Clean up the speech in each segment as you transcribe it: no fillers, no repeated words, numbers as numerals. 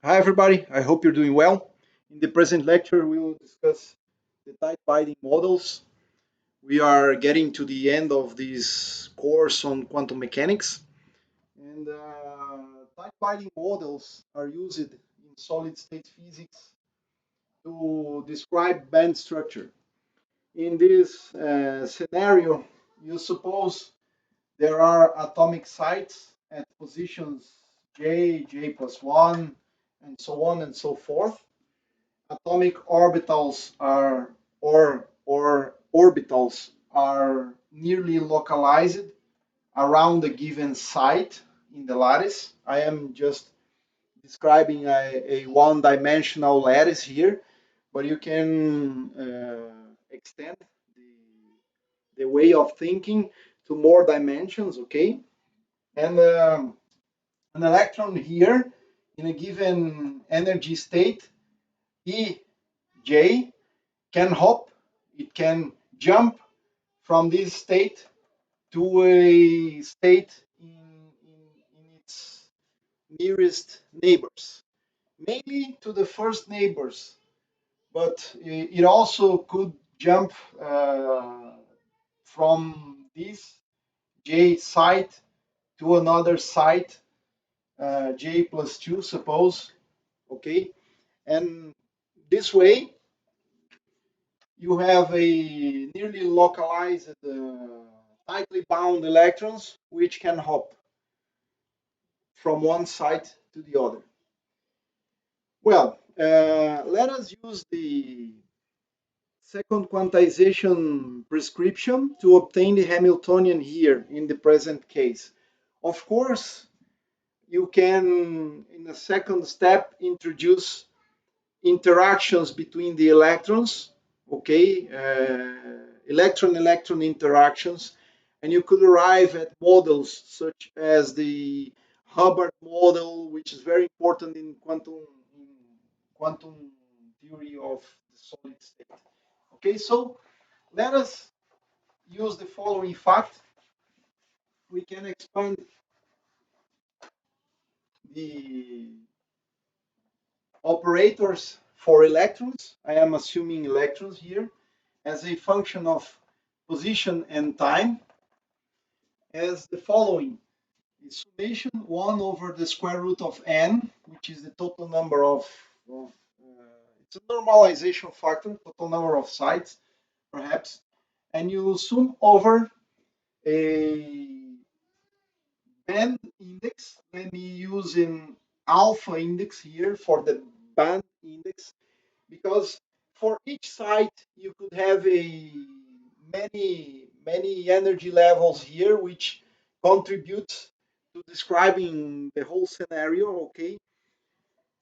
Hi everybody, I hope you're doing well. In the present lecture, we will discuss the tight binding models. We are getting to the end of this course on quantum mechanics. And tight binding models are used in solid state physics to describe band structure. In this scenario, you suppose there are atomic sites at positions j, j plus 1, and so on and so forth. Atomic orbitals are or orbitals are nearly localized around a given site in the lattice. I am just describing a one-dimensional lattice here, but you can extend the way of thinking to more dimensions, okay? And an electron here in a given energy state, Ej, can hop, it can jump from this state to a state in its nearest neighbors, mainly to the first neighbors, but it also could jump from this J site to another site, J plus 2, suppose, okay? And this way, you have a nearly localized, tightly bound electrons which can hop from one side to the other. Well, let us use the second quantization prescription to obtain the Hamiltonian here in the present case. Of course, you can, in a second step, introduce interactions between the electrons, okay, electron-electron interactions, and you could arrive at models such as the Hubbard model, which is very important in quantum theory of the solid state. Okay, so let us use the following fact. We can expand the operators for electrons. I am assuming electrons here as a function of position and time as the following. The summation 1 over the square root of n, which is the total number of it's a normalization factor, total number of sites, perhaps, and you sum over a band index. Let me use an alpha index here for the band index, because for each site you could have a many energy levels here which contribute to describing the whole scenario, okay?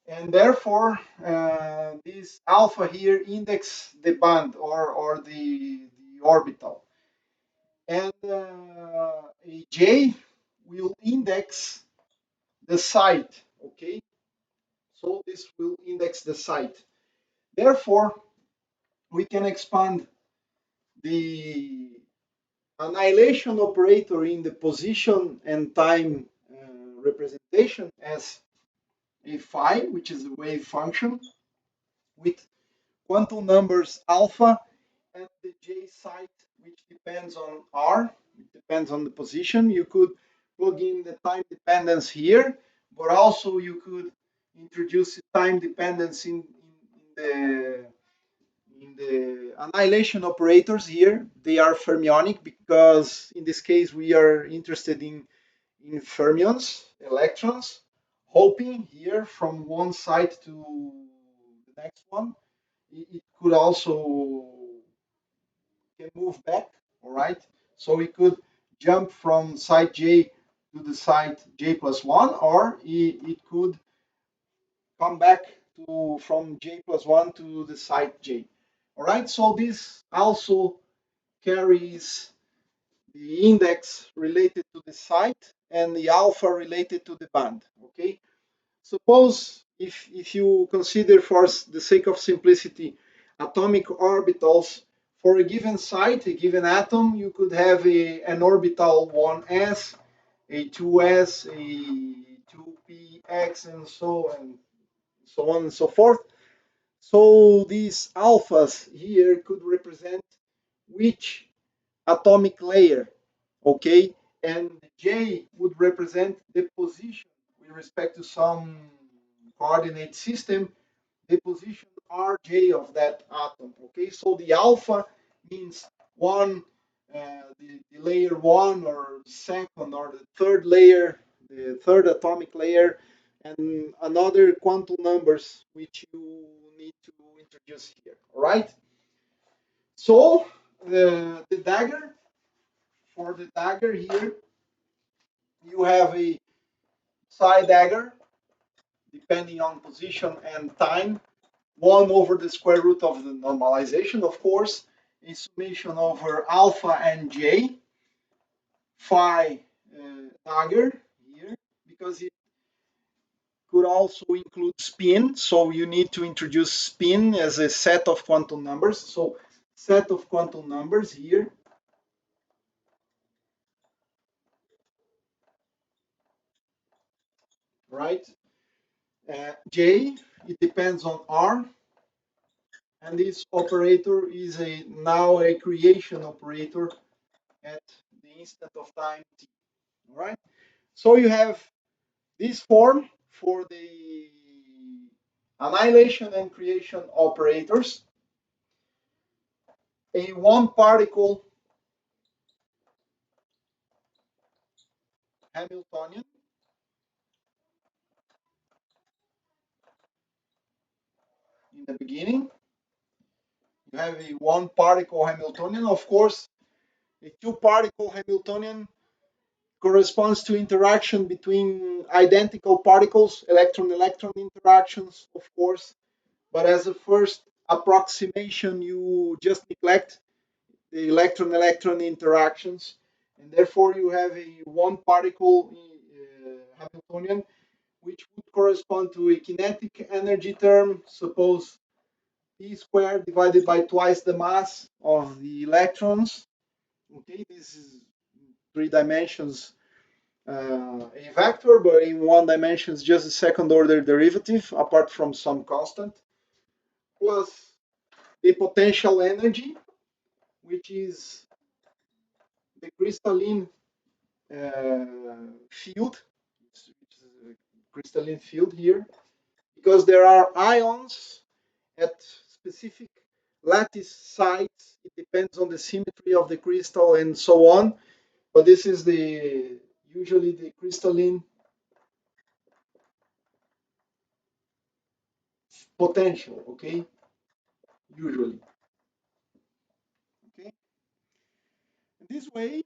And therefore this alpha here index the band or the orbital, and a j will index the site, okay? So this will index the site. Therefore we can expand the annihilation operator in the position and time representation as a phi, which is a wave function, with quantum numbers alpha at the j site, which depends on r, it depends on the position. You could plug in the time dependence here, but also you could introduce time dependence in the annihilation operators here. They are fermionic because in this case we are interested in fermions, electrons, hopping here from one side to the next one. It could also can move back, all right? So we could jump from site J to the site J plus 1, or it could come back to from J plus 1 to the site J. All right, so this also carries the index related to the site and the alpha related to the band, okay? Suppose if you consider, for the sake of simplicity, atomic orbitals for a given site, a given atom, you could have an orbital 1s, a 2s, a 2px, and so on, so on and so forth. So these alphas here could represent which atomic layer, okay? And J would represent the position with respect to some coordinate system, the position Rj of that atom, okay? So the alpha means one, the layer one or second or the third layer, the third atomic layer, and another quantum numbers which you need to introduce here, all right? So the dagger, for the dagger here, you have a psi dagger, depending on position and time, 1 over the square root of the normalization, of course, a summation over alpha and j, phi dagger here, because it could also include spin, so you need to introduce spin as a set of quantum numbers. So set of quantum numbers here, right? J, it depends on R, and this operator is now a creation operator at the instant of time t. All right. So you have this form for the annihilation and creation operators. A one particle Hamiltonian in the beginning. You have a one particle Hamiltonian. Of course, a two particle Hamiltonian corresponds to interaction between identical particles, electron-electron interactions, of course. But as a first approximation, you just neglect the electron-electron interactions, and therefore you have a one particle Hamiltonian, which would correspond to a kinetic energy term. Suppose p squared divided by twice the mass of the electrons. Okay, this is three dimensions a vector, but in one dimension is just a second order derivative apart from some constant, plus the potential energy, which is the crystalline field. It's a crystalline field here, because there are ions at specific lattice sites. It depends on the symmetry of the crystal and so on. But this is the usually the crystalline potential, okay? Usually, okay? This way,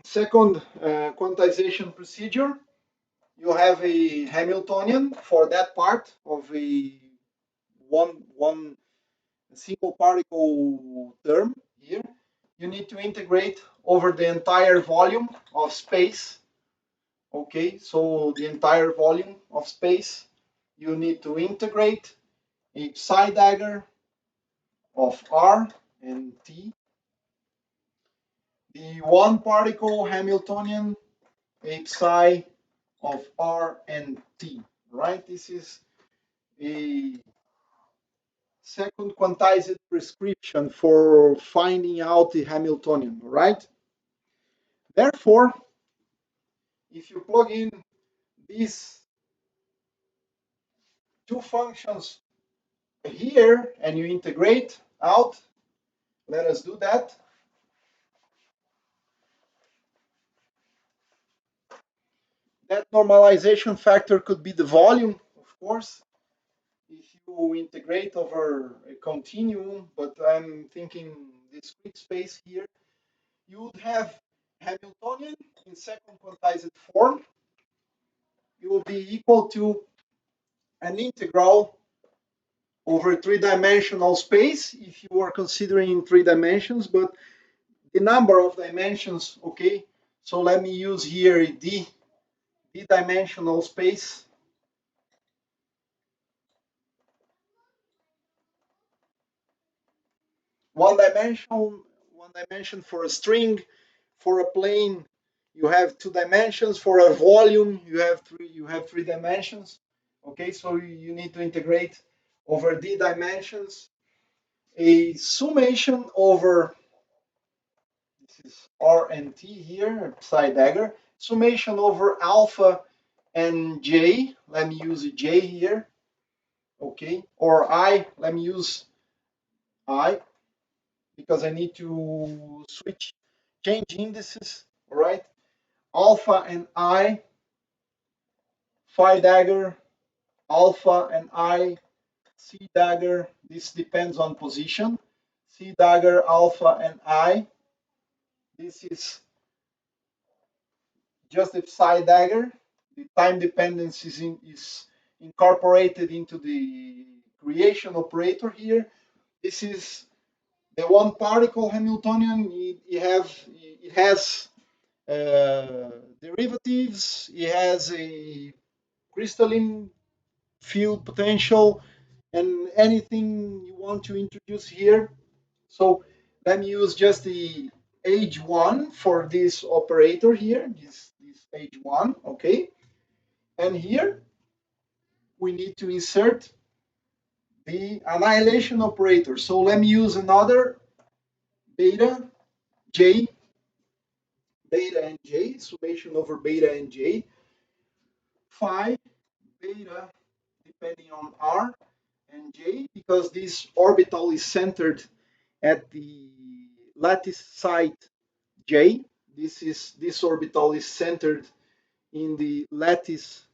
second quantization procedure, you have a Hamiltonian for that part of a one single particle term here. You need to integrate over the entire volume of space. Okay, so the entire volume of space, you need to integrate a psi dagger of R and T, the one particle Hamiltonian, a psi of R and T, right? This is a second quantized prescription for finding out the Hamiltonian, right? Therefore, if you plug in these two functions here and you integrate out, let us do that. That normalization factor could be the volume, of course, if you integrate over a continuum, but I'm thinking discrete space here. You would have Hamiltonian in second quantized form. It will be equal to an integral over three-dimensional space if you are considering three dimensions, but the number of dimensions, okay? So let me use here d-dimensional space. One dimension for a string, for a plane, you have two dimensions. For a volume, you have three dimensions. Okay, so you need to integrate over d dimensions a summation over, this is r and t here, psi dagger, summation over alpha and j. Let me use a j here. Okay, or I, let me use I, because I need to change indices, all right? Alpha and I, phi dagger, alpha and I, C dagger, this depends on position. C dagger, alpha and I, this is just the psi dagger. The time dependence is incorporated into the creation operator here. This is the one particle Hamiltonian. It has derivatives. It has a crystalline field potential and anything you want to introduce here. So let me use just the H1 for this operator here, this H1, okay? And here we need to insert the annihilation operator. So let me use another beta, J, beta and J, summation over beta and J, phi, beta, depending on R and J, because this orbital is centered at the lattice site J. This orbital is centered in the lattice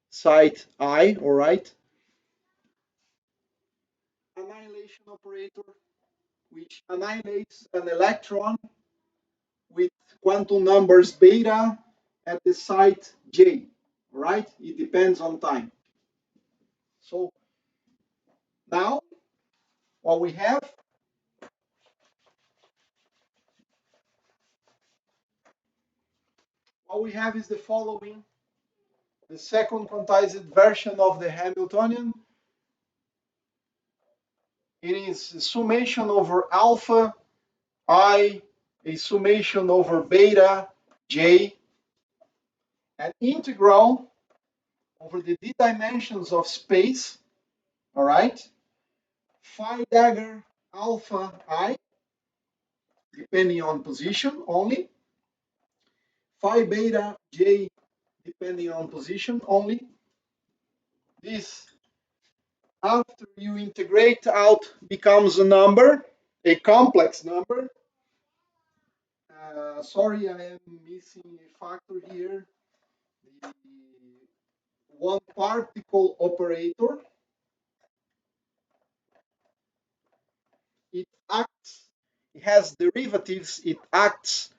site I, all right? Annihilation operator, which annihilates an electron with quantum numbers beta at the site J, all right? It depends on time. So now what we have is the following. The second quantized version of the Hamiltonian. It is a summation over alpha I, a summation over beta J, an integral over the d dimensions of space, all right? Phi dagger alpha I, depending on position only. Phi beta J, depending on position only. This, after you integrate out, becomes a number, a complex number. Sorry, I am missing a factor here. The one particle operator. It acts, it has derivatives, it acts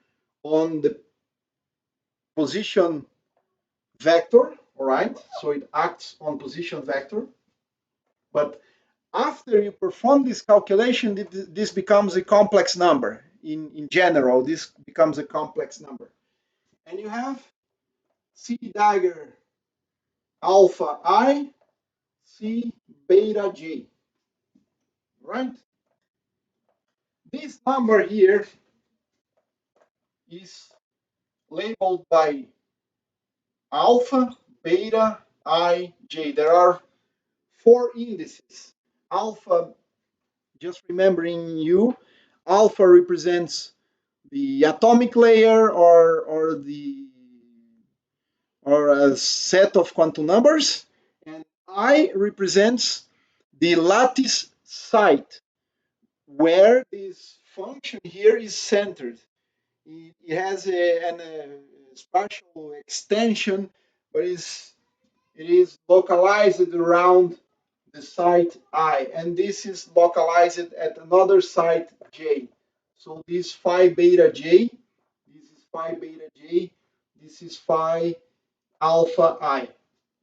on the position vector, all right? So it acts on position vector. But after you perform this calculation, this becomes a complex number. In general, this becomes a complex number. And you have C dagger alpha I, C beta J, right? This number here is labeled by alpha, beta, I, J. There are 4 indices. Alpha, just remembering you, alpha represents the atomic layer or a set of quantum numbers, and I represents the lattice site where this function here is centered. It has a spatial extension, but it is localized around the site I, and this is localized at another site J. So this phi beta J, this is phi beta J, this is phi alpha I.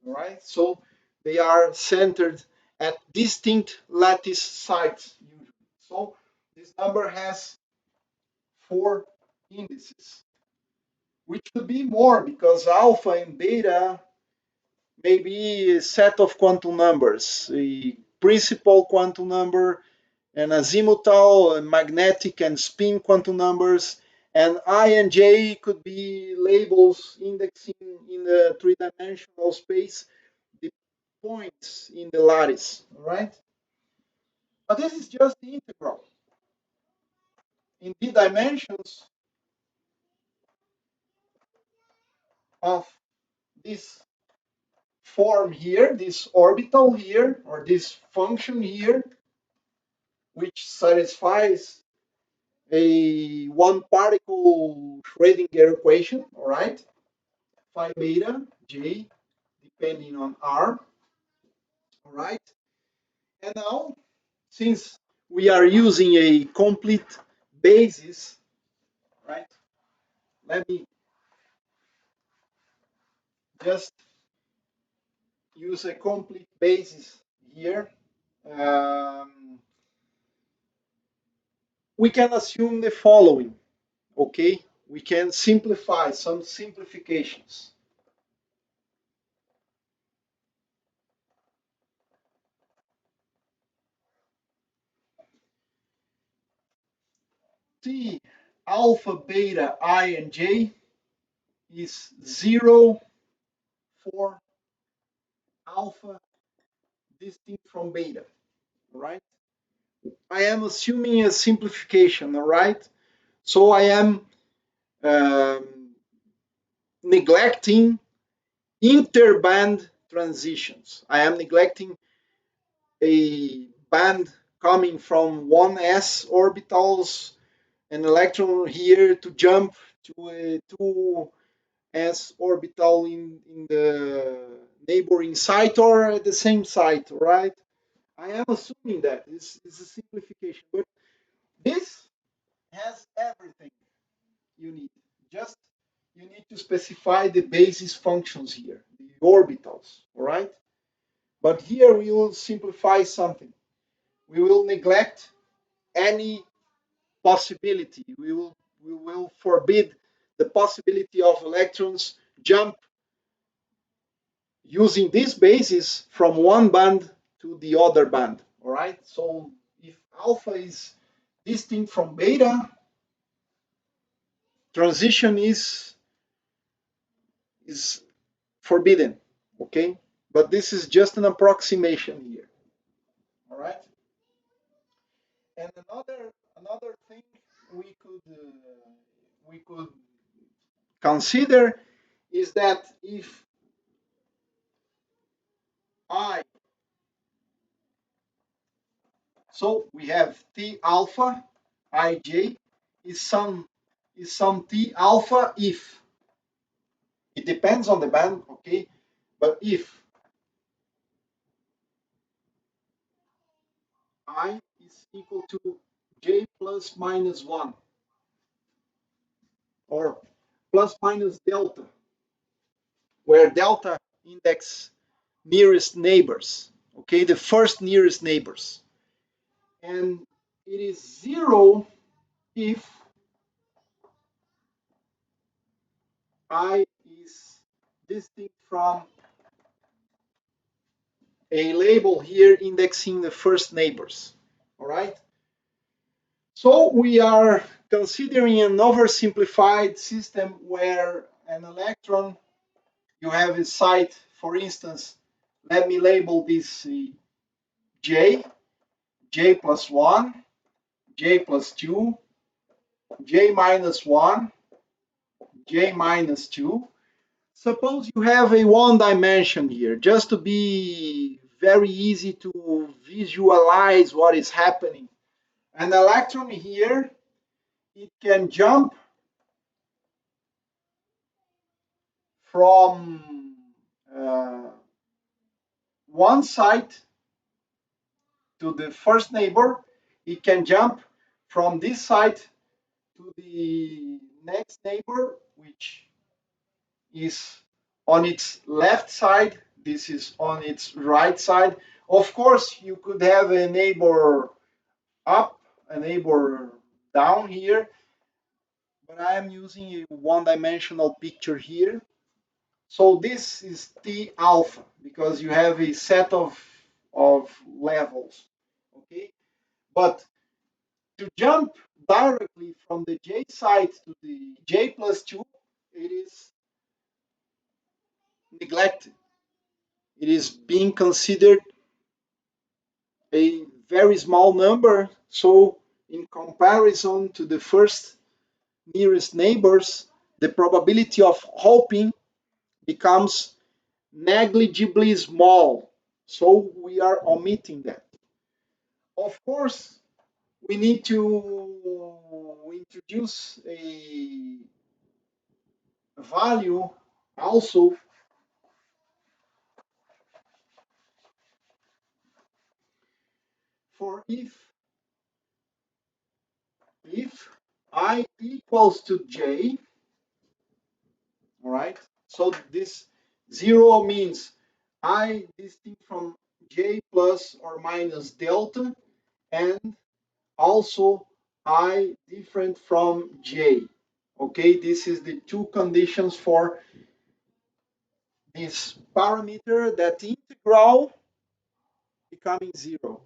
All right, so they are centered at distinct lattice sites usually. So this number has 4 indices, which could be more because alpha and beta may be a set of quantum numbers, a principal quantum number, an azimuthal, magnetic, and spin quantum numbers. And I and J could be labels indexing in the 3-dimensional space, points in the lattice, all right? But this is just the integral. In the dimensions of this form here, this orbital here, or this function here, which satisfies a one particle Schrödinger equation, all right? Phi beta j depending on r, all right? And now, since we are using a complete basis, right? Let me just use a complete basis here. We can assume the following, okay? We can simplify some simplifications. T alpha, beta, I, and j is 0 for alpha distinct from beta, right? I am assuming a simplification, all right? So I am neglecting interband transitions. I am neglecting a band coming from 1s orbitals, an electron here to jump to a 2s orbital in the neighboring site or at the same site, right? I am assuming that this is a simplification, but this has everything you need. Just you need to specify the basis functions here, the orbitals, all right? But here we will simplify something. We will neglect any possibility. We will forbid the possibility of electrons jump using this basis from one band to the other band. All right. So if alpha is distinct from beta, transition is forbidden. Okay. But this is just an approximation here. All right. And another thing we could consider is that if I, so we have T alpha ij is some T alpha if it depends on the band, okay? But if I is equal to j plus minus 1 or plus minus delta, where delta index nearest neighbors, okay, the first nearest neighbors, and it is 0 if I is distinct from a label here indexing the first neighbors. All right. So we are considering an oversimplified system where an electron, you have a site, for instance, let me label this J, J plus 1, J plus 2, J minus 1, J minus 2. Suppose you have a one dimension here, just to be very easy to visualize what is happening. An electron here, it can jump from one site to the first neighbor. It can jump from this site to the next neighbor, which is on its left side. This is on its right side. Of course, you could have a neighbor up, a neighbor down here, but I am using a one-dimensional picture here. So this is T alpha because you have a set of levels, okay? But to jump directly from the J side to the J plus 2, it is neglected. it is being considered a very small number. So in comparison to the first nearest neighbors, the probability of hopping becomes negligibly small. So we are omitting that. Of course, we need to introduce a value also for if I equals to j, all right? So this 0 means I distinct from j plus or minus delta, and also I different from j. Okay, this is the two conditions for this parameter that integral becoming 0.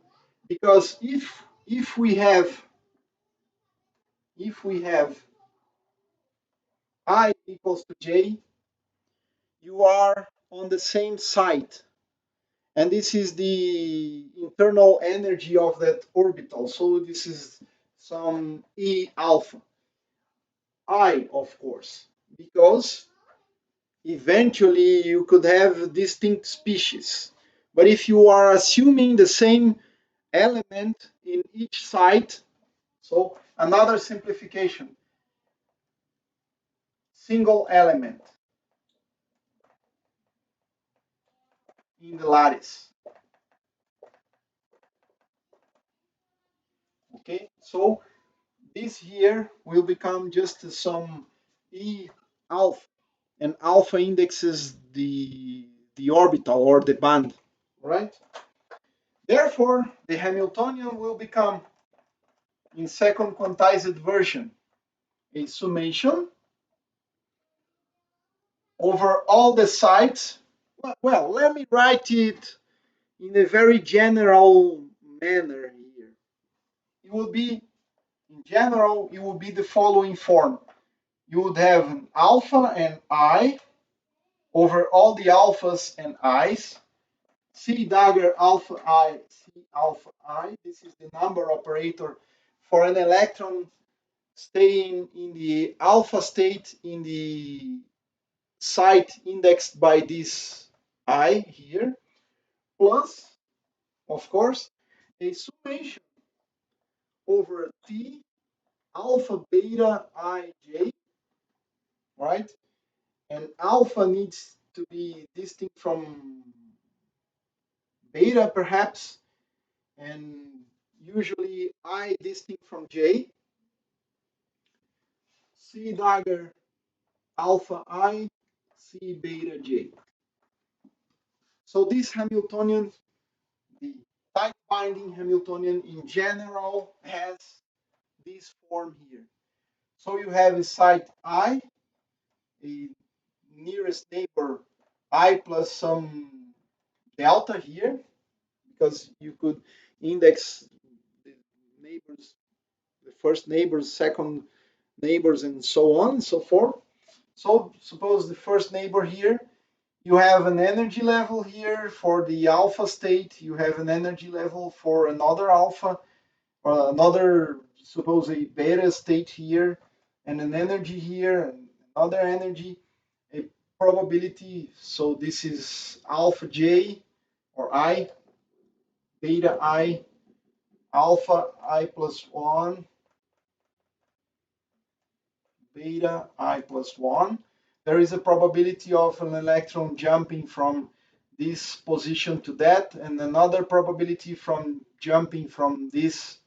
Because if we have I equals to j, you are on the same side. And this is the internal energy of that orbital. So this is some E alpha. I, of course, because eventually you could have distinct species. But if you are assuming the same element in each site, so another simplification, single element in the lattice. Okay, so this here will become just some E alpha, and alpha indexes the orbital or the band, right? Therefore, the Hamiltonian will become, in second quantized version, a summation over all the sites. Well, let me write it in a very general manner here. It will be, in general, it will be the following form. You would have an alpha and I over all the alphas and i's. C dagger alpha I, C alpha I. This is the number operator for an electron staying in the alpha state in the site indexed by this I here, plus, of course, a summation over T alpha beta ij, right? And alpha needs to be distinct from beta perhaps, and usually I distinct from j. C dagger alpha I, C beta j. So this Hamiltonian, the tight binding Hamiltonian in general, has this form here. So you have a site I, a nearest neighbor I plus some delta here, because you could index the neighbors, the first neighbors, second neighbors, and so on and so forth. So suppose the first neighbor here, you have an energy level here for the alpha state, you have an energy level for another alpha, or another, suppose a beta state here, and an energy here, and another energy, a probability. So this is alpha j or I, beta I, alpha I plus 1, beta I plus 1. There is a probability of an electron jumping from this position to that, and another probability from jumping from this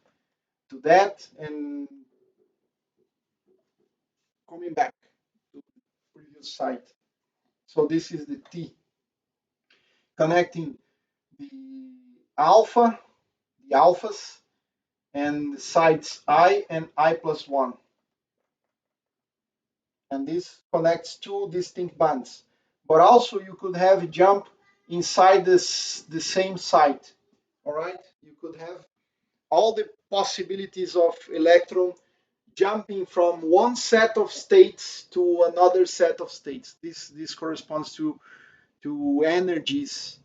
to that, and coming back to the previous site. So this is the T connecting the alpha, the alphas, and the sites I and I plus 1. And this connects two distinct bands. But also you could have a jump inside the same site. All right, you could have all the possibilities of electron jumping from one set of states to another set of states. This corresponds to energies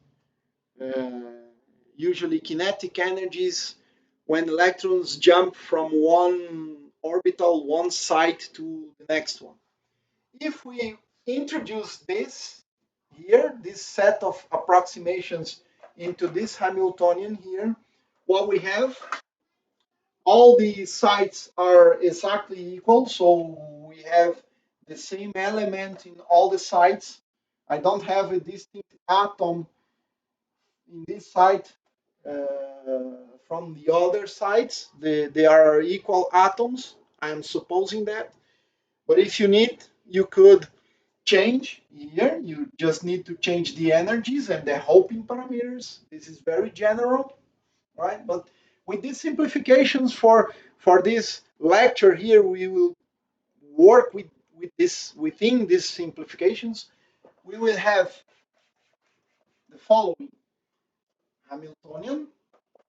usually kinetic energies, when electrons jump from one orbital, one site to the next one. If we introduce this here, this set of approximations into this Hamiltonian here, what we have, all the sites are exactly equal, so we have the same element in all the sites. I don't have a distinct atom in this site from the other sites. They are equal atoms. I am supposing that. But if you need, you could change here. You just need to change the energies and the Hoping parameters. This is very general, right? But with these simplifications for this lecture here, we will work with this within these simplifications. We will have the following: Hamiltonian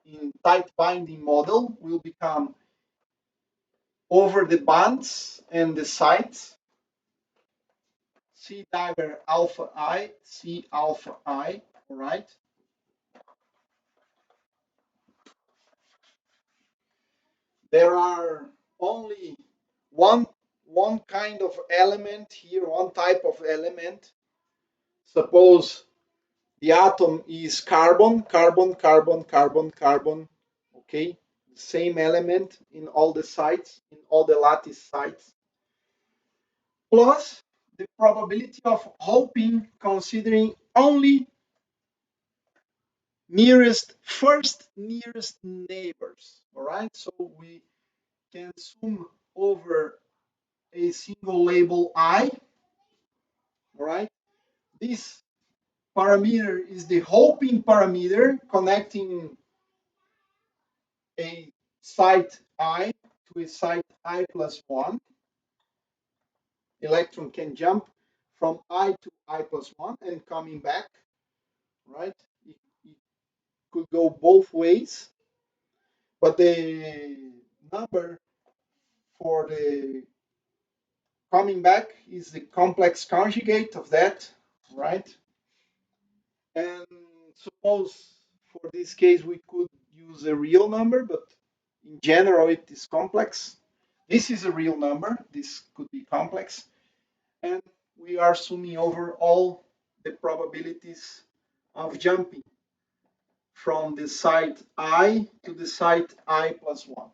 in tight binding model will become over the bands and the sites C dagger alpha I, C alpha I, all right? There are only one one kind of element here, one type of element. Suppose the atom is carbon, carbon, carbon, carbon, carbon, okay? Same element in all the sites, in all the lattice sites. Plus the probability of hoping considering only first nearest neighbors, all right? So we can zoom over a single label I, all right? This parameter is the hoping parameter connecting a site I to a site I plus 1. Electron can jump from I to I plus 1 and coming back, right? It could go both ways, but the number for the coming back is the complex conjugate of that, right? And suppose for this case we could use a real number, but in general it is complex. This is a real number, this could be complex, and we are summing over all the probabilities of jumping from the site I to the site I plus 1.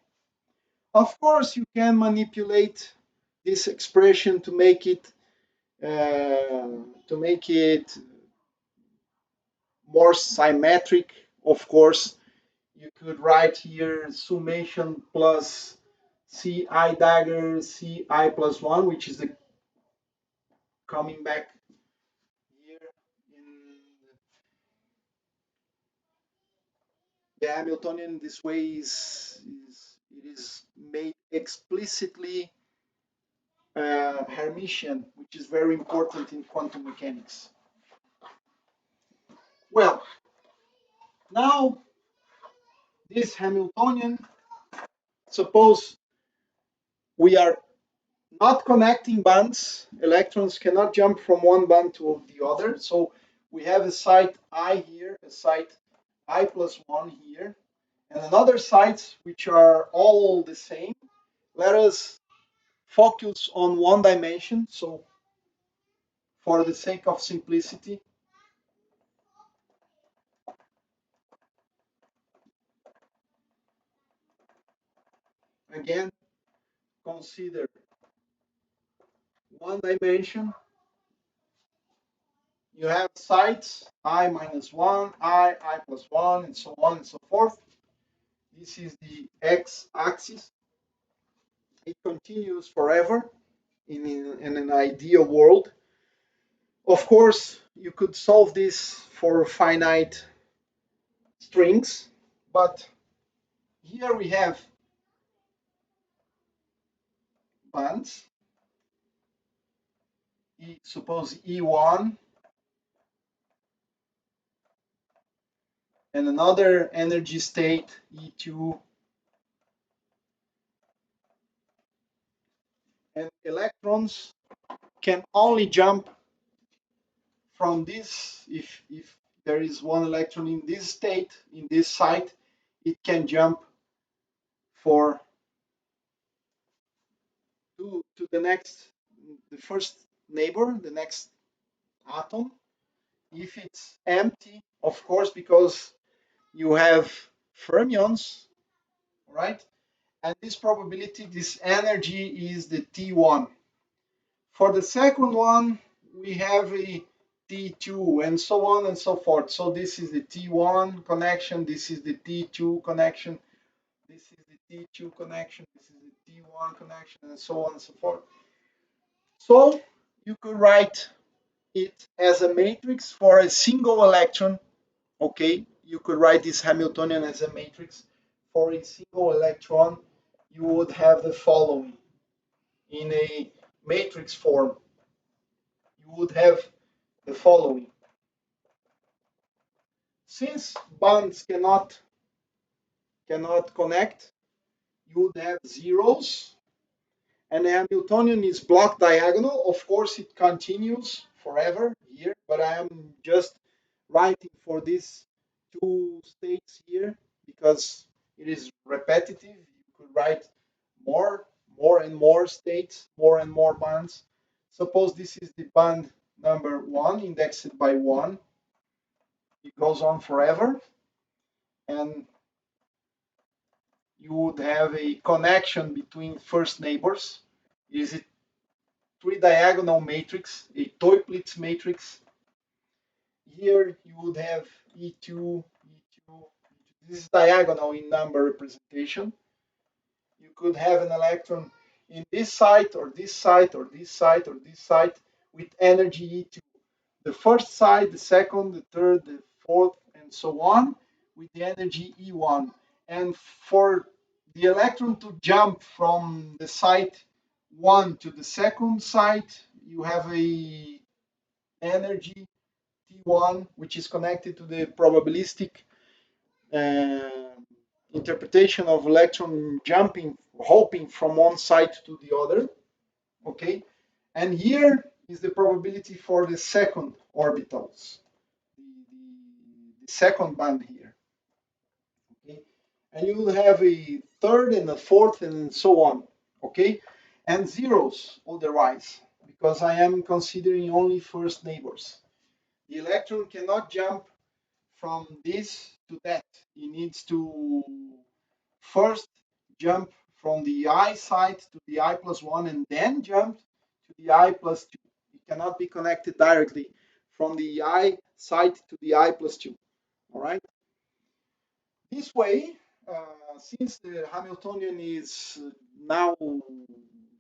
Of course, you can manipulate this expression to make it more symmetric. Of course, you could write here summation plus ci dagger ci plus 1, which is the coming back here in the Hamiltonian. This way it is made explicitly Hermitian, which is very important in quantum mechanics. Well, now this Hamiltonian, suppose we are not connecting bands, electrons cannot jump from one band to the other. So we have a site I here, a site I plus 1 here, and another sites which are all the same. Let us focus on one dimension. So for the sake of simplicity, again, consider one dimension. You have sites I minus 1, I plus 1, and so on and so forth. This is the x-axis. It continues forever in an ideal world. Of course, you could solve this for finite strings, but here we have bands. Suppose E1 and another energy state E2, and electrons can only jump from this if there is one electron in this state, in this site, it can jump for to the first neighbor, the next atom. If it's empty, of course, because you have fermions, right? And this probability, this energy is the T1. For the second one, we have a T2 and so on and so forth. So this is the T1 connection, this is the T2 connection, this is the T2 connection, this is the T1 connection, and so on and so forth. So you could write it as a matrix for a single electron. Okay, you could write this Hamiltonian as a matrix for a single electron. You would have the following in a matrix form. You would have the following. Since bonds cannot connect, you would have zeros, and the Hamiltonian is block diagonal. Of course, it continues forever here, but I am just writing for these two states here because it is repetitive. You could write more and more states, more and more bonds. Suppose this is the bond number 1, indexed by 1. It goes on forever, and you would have a connection between first neighbors. Is it three-diagonal matrix, a Toeplitz matrix? Here you would have E2, E2, E2. This is diagonal in number representation. You could have an electron in this site or this site or this site or this site with energy E2. The first site, the second, the third, the fourth, and so on with the energy E1. And for the electron to jump from the site 1 to the second site, you have a energy T1, which is connected to the probabilistic uh, interpretation of electron jumping, hopping from one site to the other. Okay, and here is the probability for the second orbitals, the second band here. Okay, and you will have a third and a fourth and so on. Okay, and zeros otherwise, because I am considering only first neighbors. The electron cannot jump from this to that. It needs to first jump from the I side to the I plus 1 and then jump to the I plus 2. It cannot be connected directly from the I side to the I plus 2. All right. This way, since the Hamiltonian is now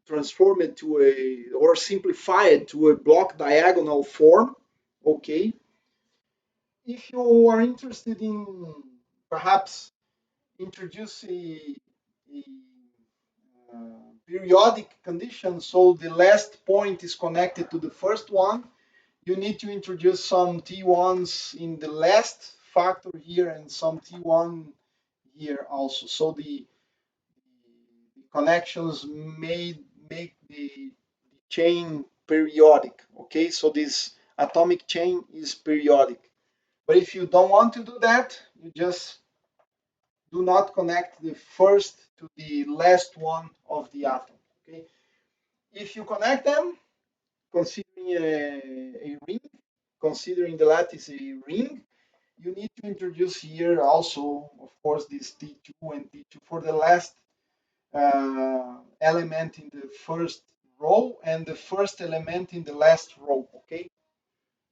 transformed to a, or simplified to a block diagonal form, okay, if you are interested in perhaps introduce a periodic condition, so the last point is connected to the first one, you need to introduce some T1s in the last factor here and some T1 here also. So the connections may make the chain periodic. Okay, so this atomic chain is periodic. But if you don't want to do that, you just do not connect the first to the last one of the atom. Okay, if you connect them, considering a ring, considering the lattice a ring, you need to introduce here also, of course, this T2 and T2 for the last element in the first row and the first element in the last row. Okay,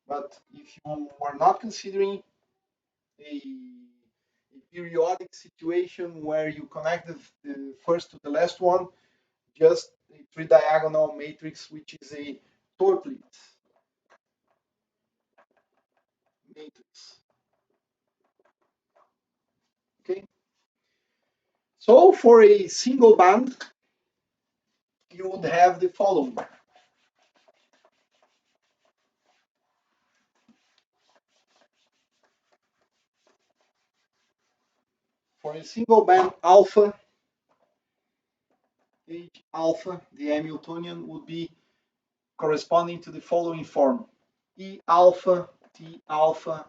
but if you are not considering a periodic situation where you connect the first to the last one, just a three-diagonal matrix, which is a Toeplitz matrix. Okay, so for a single band, you would have the following. For a single band alpha, H alpha, the Hamiltonian would be corresponding to the following form: E alpha, T alpha,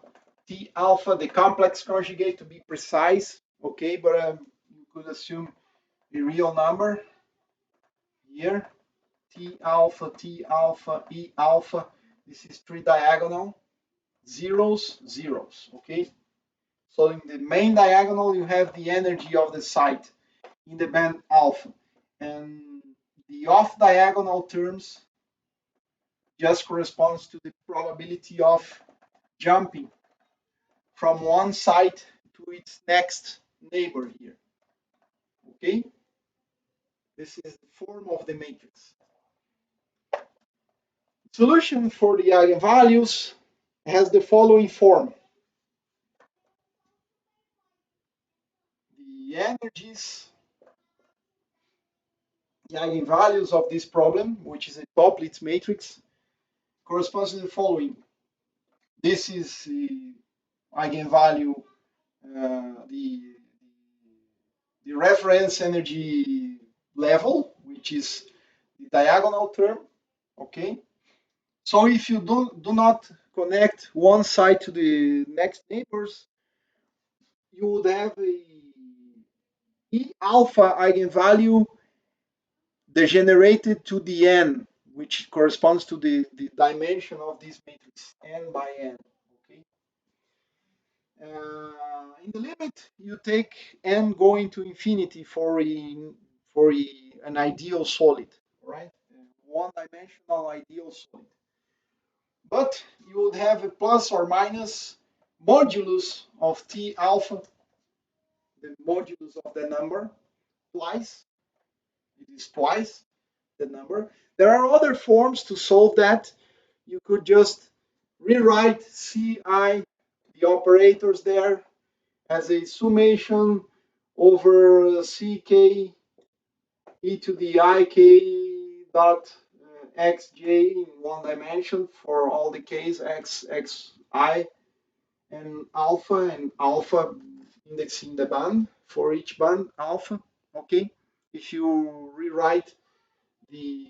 T alpha, the complex conjugate to be precise, okay, but you could assume a real number here. T alpha, E alpha. This is three diagonal, zeros, zeros, okay? So in the main diagonal, you have the energy of the site in the band alpha. And the off diagonal terms just corresponds to the probability of jumping from one site to its next neighbor here. Okay? This is the form of the matrix. Solution for the eigenvalues has the following form. The energies, the eigenvalues of this problem, which is a Toeplitz matrix, corresponds to the following. This is the eigenvalue, the reference energy level, which is the diagonal term, okay? So if you do not connect one side to the next neighbors, you would have a E alpha eigenvalue degenerated to the n, which corresponds to the dimension of this matrix, n by n. Okay. In the limit, you take n going to infinity for an ideal solid, right? One-dimensional ideal solid. But you would have a plus or minus modulus of T alpha, the modulus of the number, twice. It is twice the number. There are other forms to solve that. You could just rewrite Ci, the operators there, as a summation over Ck e to the ik dot xj in one dimension for all the k's xi and alpha indexing the band for each band alpha. Okay, if you rewrite the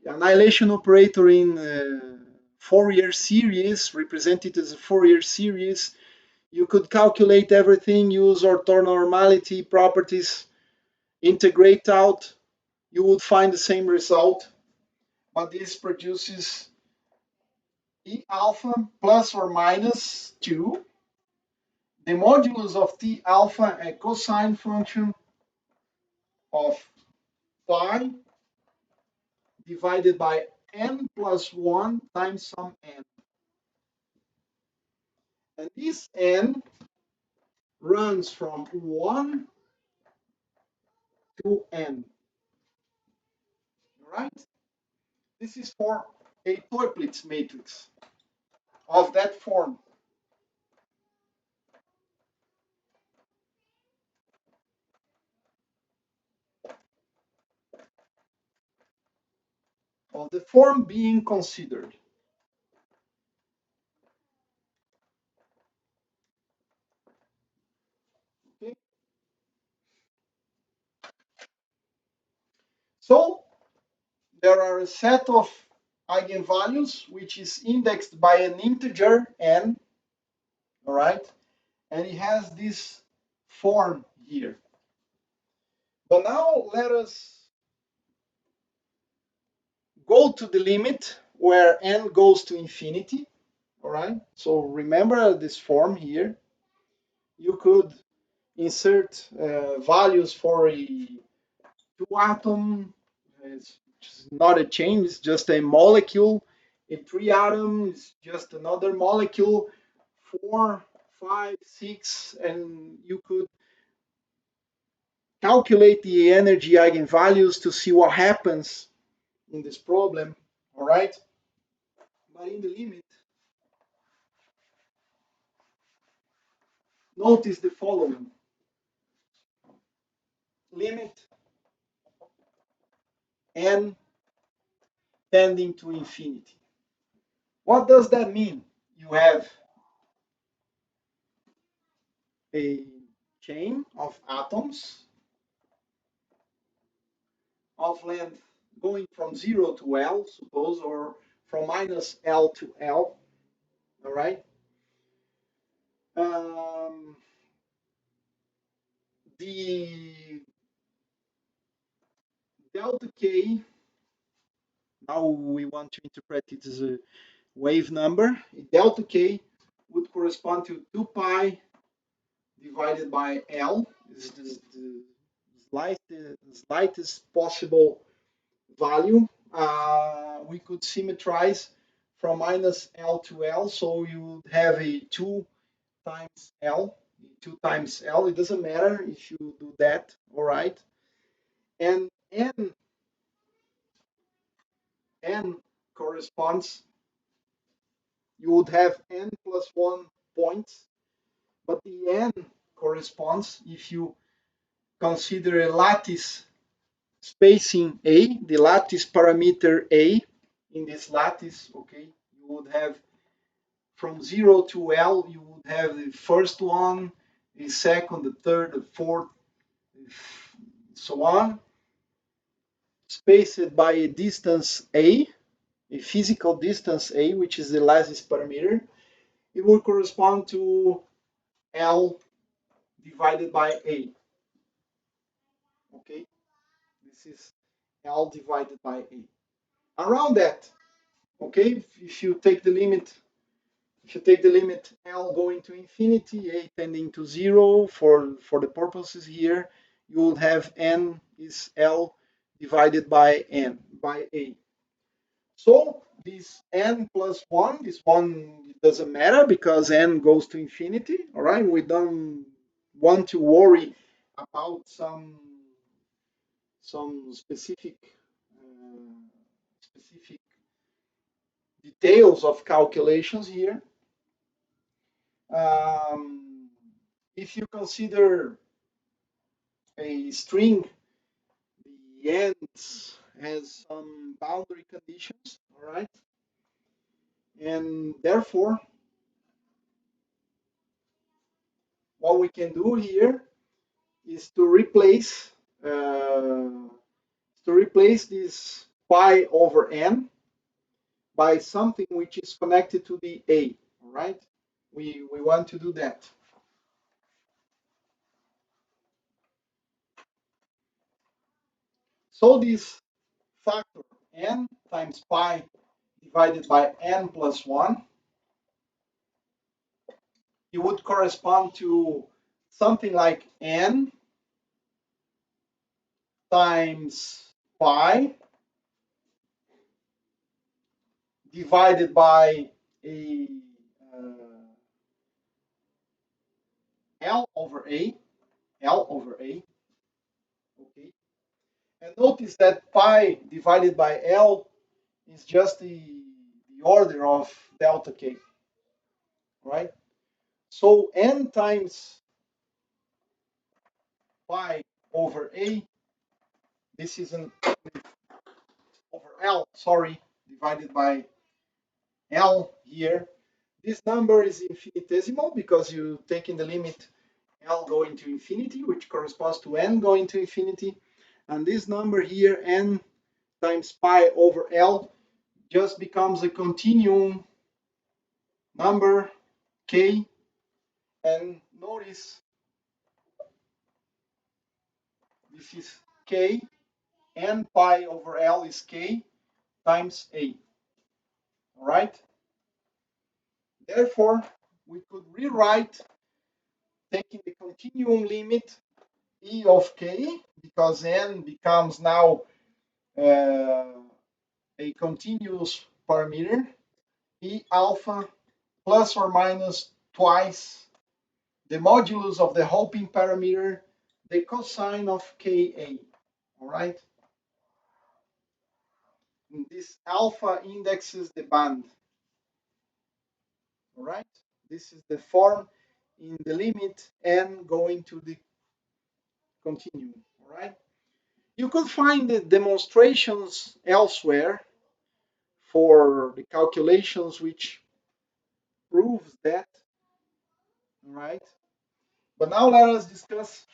annihilation operator in Fourier series, represented as a Fourier series, you could calculate everything, use orthonormality properties, integrate out, you would find the same result, but this produces E alpha plus or minus 2, the modulus of T alpha, a cosine function of phi divided by n plus 1 times some n. And this n runs from 1 to n. Right? This is for a Toeplitz matrix of that form. Of the form being considered. Okay? So there are a set of eigenvalues which is indexed by an integer n, all right? And it has this form here. But now let us go to the limit where n goes to infinity, all right? So remember this form here. You could insert values for a two-atom. It's not a chain, it's just a molecule. A three-atom is just another molecule. 4, 5, 6, and you could calculate the energy eigenvalues to see what happens in this problem, all right? But in the limit, notice the following. Limit n tending to infinity. What does that mean? You have a chain of atoms of length going from 0 to L, suppose, or from minus L to L, all right? Um, the delta k, now we want to interpret it as a wave number. Delta k would correspond to 2 pi divided by L. This is the slightest possible value. We could symmetrize from minus L to L, so you would have a 2 times L, 2 times L. It doesn't matter if you do that, all right? And N corresponds, you would have N plus 1 points, but the N corresponds, if you consider a lattice spacing A, the lattice parameter A, in this lattice, okay, you would have from 0 to L, you would have the first one, the second, the third, the fourth, so on, spaced by a distance A, a physical distance A, which is the lattice parameter. It will correspond to L divided by A. Okay, this is L divided by A. Around that, okay, if you take the limit, L going to infinity, A tending to 0 for the purposes here, you will have N is L divided by N, by A. So this N plus 1, this one, it doesn't matter because N goes to infinity, all right? We don't want to worry about some specific details of calculations here. Um, if you consider a string, the ends has some boundary conditions, all right? And therefore, what we can do here is to replace this pi over n by something which is connected to the a, all right? We want to do that. So this factor n times pi divided by n plus 1, it would correspond to something like n times pi divided by a L over A, okay? And notice that pi divided by L is just the order of delta K, right? So n times pi over A, this is an over L, sorry, divided by L here. This number is infinitesimal because you take in the limit L going to infinity, which corresponds to n going to infinity. And this number here, n times pi over L, just becomes a continuum number k. And notice this is k, n pi over L is k times a. All right? Therefore, we could rewrite taking the continuum limit e of k, because n becomes now a continuous parameter, e alpha plus or minus twice the modulus of the Hoping parameter, the cosine of Ka. All right? And this alpha indexes the band. All right? This is the form in the limit n going to the continuum. All right? You could find the demonstrations elsewhere for the calculations which proves that. All right? But now let us discuss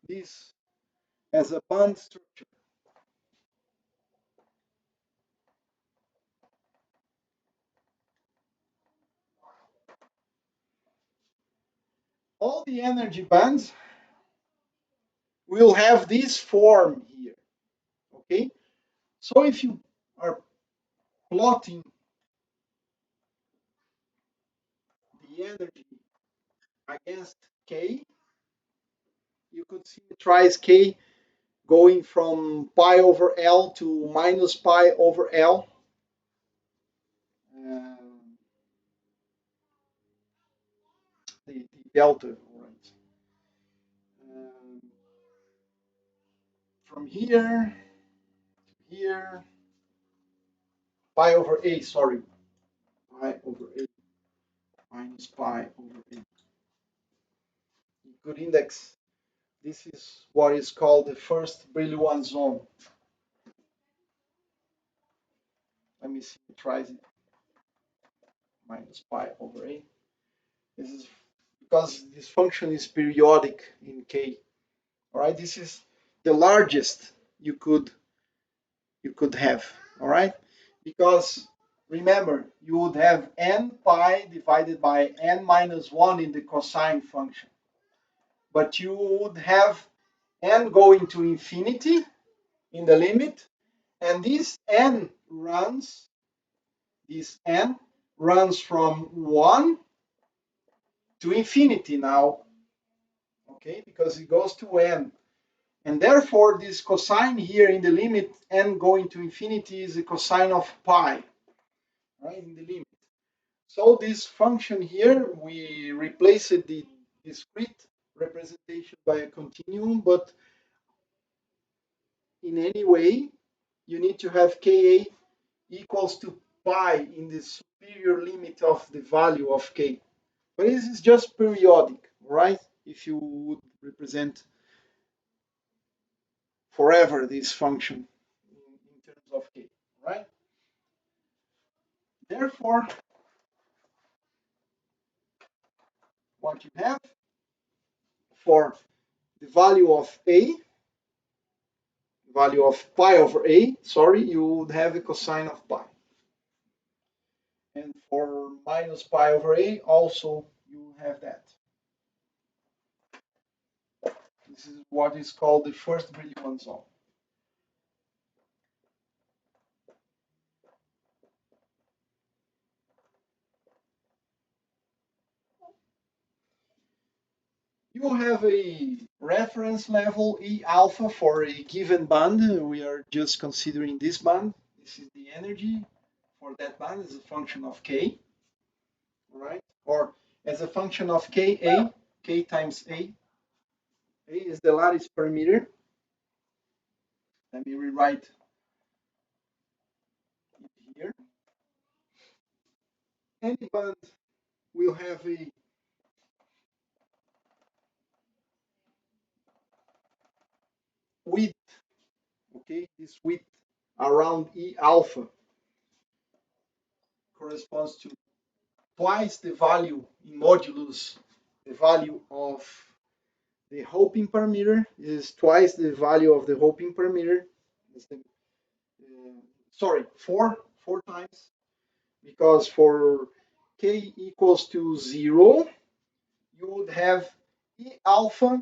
this as a band structure. all the energy bands will have this form here. Okay, so if you are plotting the energy against K, you could symmetrize K going from pi over L to minus pi over L. Um, the delta, right? Um, from here to here, pi over A, sorry, pi over A minus pi over A. Good index. This is what is called the first Brillouin zone. Let me see, try it. Minus pi over A. This is because this function is periodic in K. All right, this is the largest you could have. All right, because remember you would have n pi divided by n minus 1 in the cosine function, but you would have n going to infinity in the limit, and this n runs from 1 to infinity now, okay, because it goes to n. And therefore, this cosine here in the limit n going to infinity is a cosine of pi, right, in the limit. So this function here, we replaced the discrete representation by a continuum, but in any way, you need to have Ka equals to pi in the superior limit of the value of K. But this is just periodic, right? If you would represent forever this function in terms of K, right? Therefore, what you have for the value of A, value of pi over A, sorry, you would have a cosine of pi. And for minus pi over A, also you have that. This is what is called the first Brillouin zone. You have a reference level E alpha for a given band. We are just considering this band. This is the energy for that band as a function of K, right? Or as a function of Ka, K times A. A is the lattice per meter. Let me rewrite it here. Any band will have a width, okay? This width around E alpha corresponds to twice the value in modulus, the value of the Hoping parameter is twice the value of the Hoping parameter. Sorry, four times, because for K equals to 0, you would have E alpha,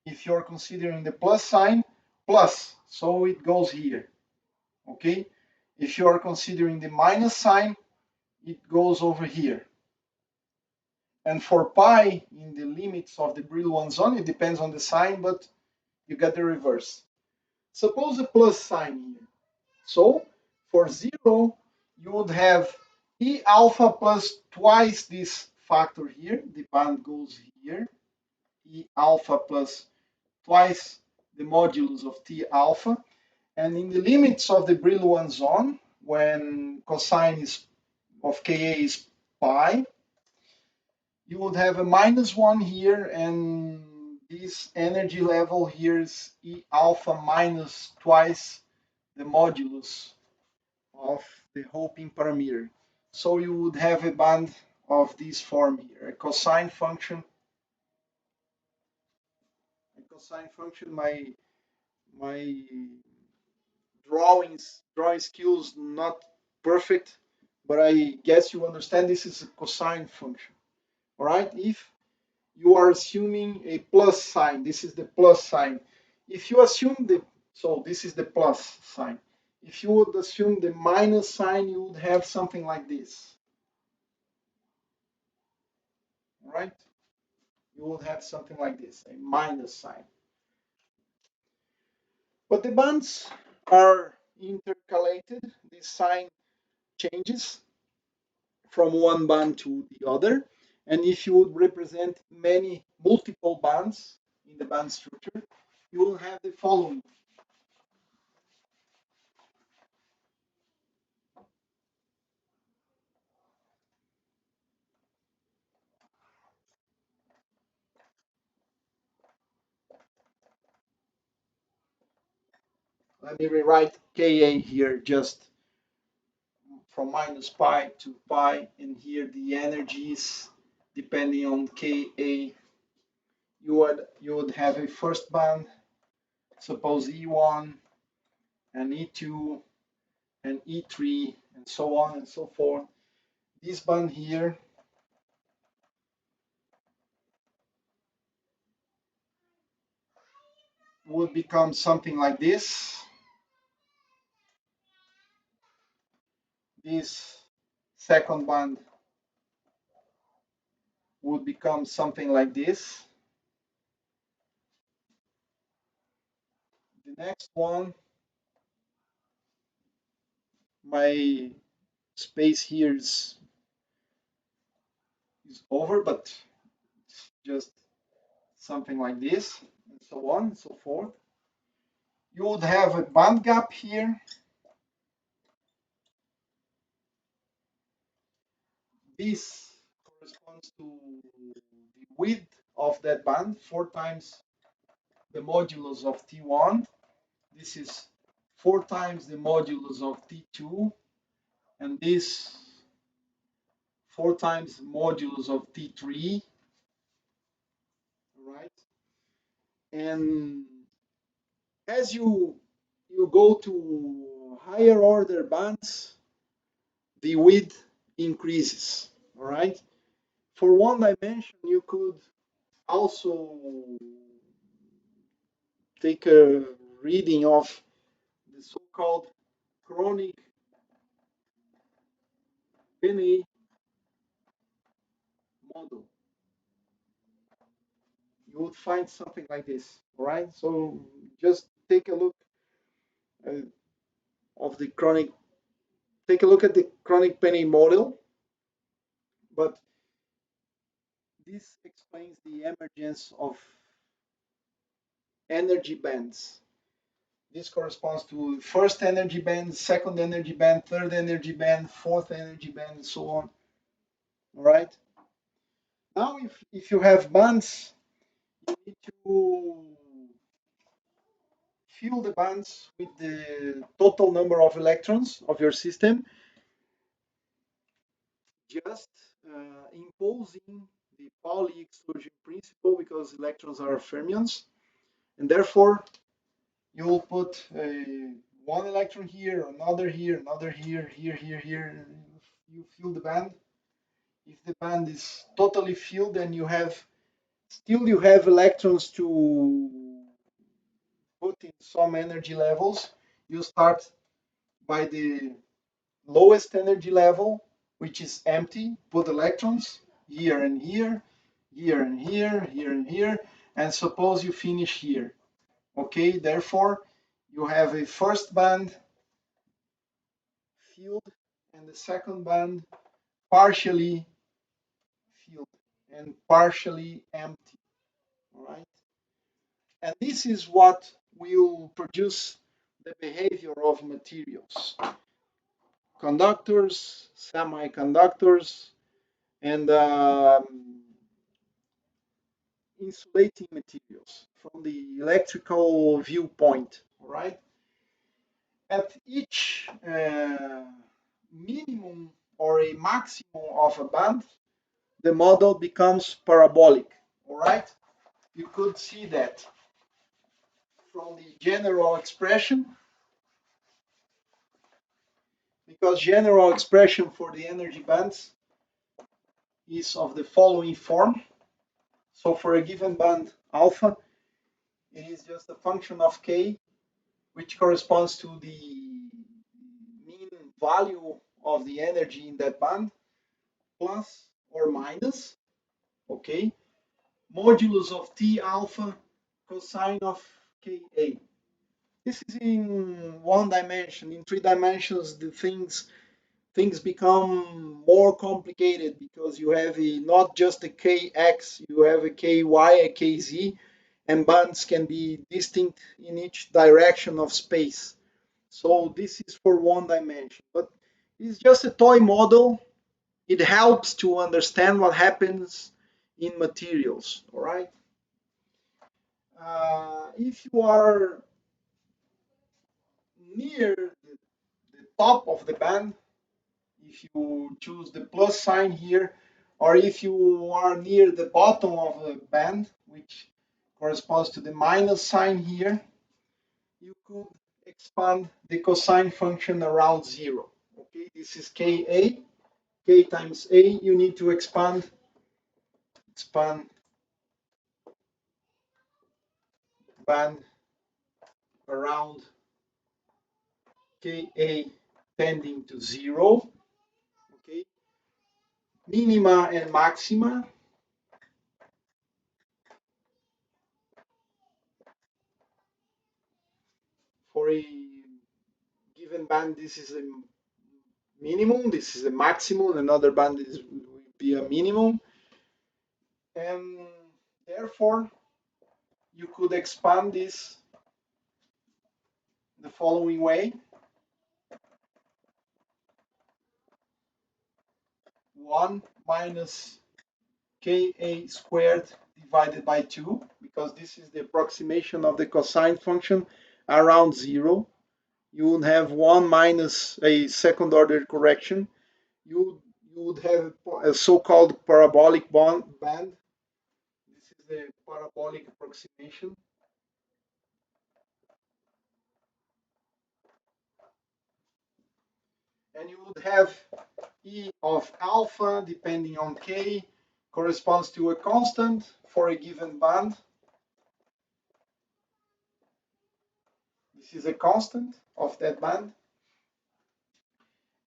if you're considering the plus sign, plus, so it goes here, okay? If you are considering the minus sign, it goes over here. And for pi, in the limits of the Brillouin zone, it depends on the sign, but you get the reverse. Suppose a plus sign here. So for 0, you would have E alpha plus twice this factor here. The band goes here. E alpha plus twice the modulus of T alpha. And in the limits of the Brillouin zone, when cosine of Ka is pi, you would have a minus 1 here, and this energy level here is E alpha minus twice the modulus of the Hoping parameter. So you would have a band of this form here, a cosine function. My drawing skills not perfect, but I guess you understand this is a cosine function. All right, if you are assuming a plus sign. This is the plus sign. If you assume so this is the plus sign. If you would assume the minus sign, you would have something like this. Right? You would have something like this, a minus sign. But the bands are intercalated. This sign changes from one band to the other. And if you would represent many multiple bands in the band structure, you will have the following. Let me rewrite Ka here just from minus pi to pi, and here the energies depending on Ka. You would have a first band, suppose E1 and E2 and E3 and so on and so forth. This band here would become something like this. This second band would become something like this. The next one, my space here is over, but just something like this, and so on and so forth. You would have a band gap here. This corresponds to the width of that band, 4 times the modulus of T1. This is 4 times the modulus of T2, and this 4 times modulus of T3, right? And as you go to higher order bands, the width increases, all right? For one dimension, you could also take a reading of the so-called chronic Penny model. You would find something like this, all right? So just take a look uh, of the chronic, take a look at the chronic Penny model, but this explains the emergence of energy bands. This corresponds to first energy band, second energy band, third energy band, fourth energy band, and so on. All right. Now, if you have bands, you need to fill the bands with the total number of electrons of your system, just imposing the Pauli exclusion principle, because electrons are fermions, and therefore you will put one electron here, another here, another here, here. You fill the band. If the band is totally filled, then you have electrons to put in some energy levels. You start by the lowest energy level, which is empty. Put electrons here and here, here and here, here and here, and suppose you finish here. Okay, therefore you have a first band filled and the second band partially filled and partially empty. All right, and this is what will produce the behavior of materials, conductors, semiconductors, and insulating materials from the electrical viewpoint. All right, at each minimum or a maximum of a band, the model becomes parabolic. All right, you could see that from the general expression, because general expression for the energy bands is of the following form. So for a given band alpha, it is just a function of k, which corresponds to the mean value of the energy in that band, plus or minus, okay, modulus of T alpha cosine of Ka. This is in one dimension. In three dimensions, the things become more complicated because you have not just a kx, you have a ky, a kz, and bands can be distinct in each direction of space. So this is for one dimension, but it's just a toy model. It helps to understand what happens in materials, all right? If you are near the top of the band, if you choose the plus sign here, or if you are near the bottom of the band, which corresponds to the minus sign here, you could expand the cosine function around zero. Okay, this is Ka, K times A, you need to expand band around Ka tending to zero. Okay, minima and maxima for a given band. This is a minimum, this is a maximum, another band will be a minimum, and therefore you could expand this the following way: 1 minus Ka squared divided by 2, because this is the approximation of the cosine function around 0. You would have 1 minus a second order correction. You would have a so-called parabolic band. This is the parabolic approximation. And you would have E of alpha, depending on K, corresponds to a constant for a given band. This is a constant of that band.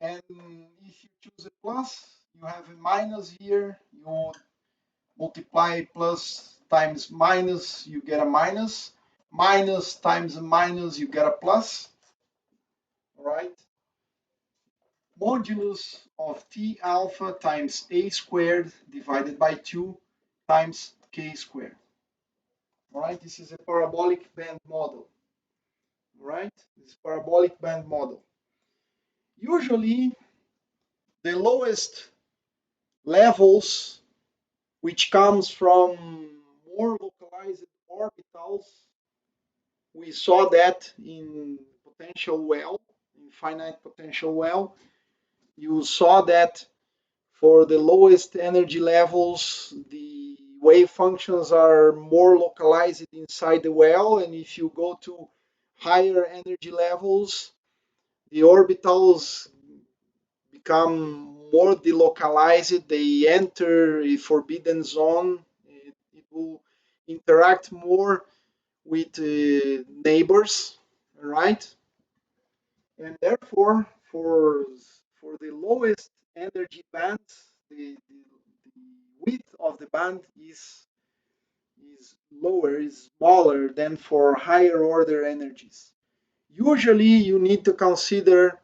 And if you choose a plus, you have a minus here. You multiply plus times minus, you get a minus. Minus times a minus, you get a plus. All right? Modulus of T alpha times A squared divided by 2 times K squared. All right? This is a parabolic band model. All right? This is parabolic band model. Usually, the lowest levels, which comes from more localized orbitals, we saw that in potential well, in finite potential well. You saw that for the lowest energy levels, the wave functions are more localized inside the well, and if you go to higher energy levels, the orbitals become more delocalized. They enter a forbidden zone. It will interact more with neighbors, right? And therefore, for the lowest energy bands, the width of the band is lower, is smaller than for higher order energies. Usually, you need to consider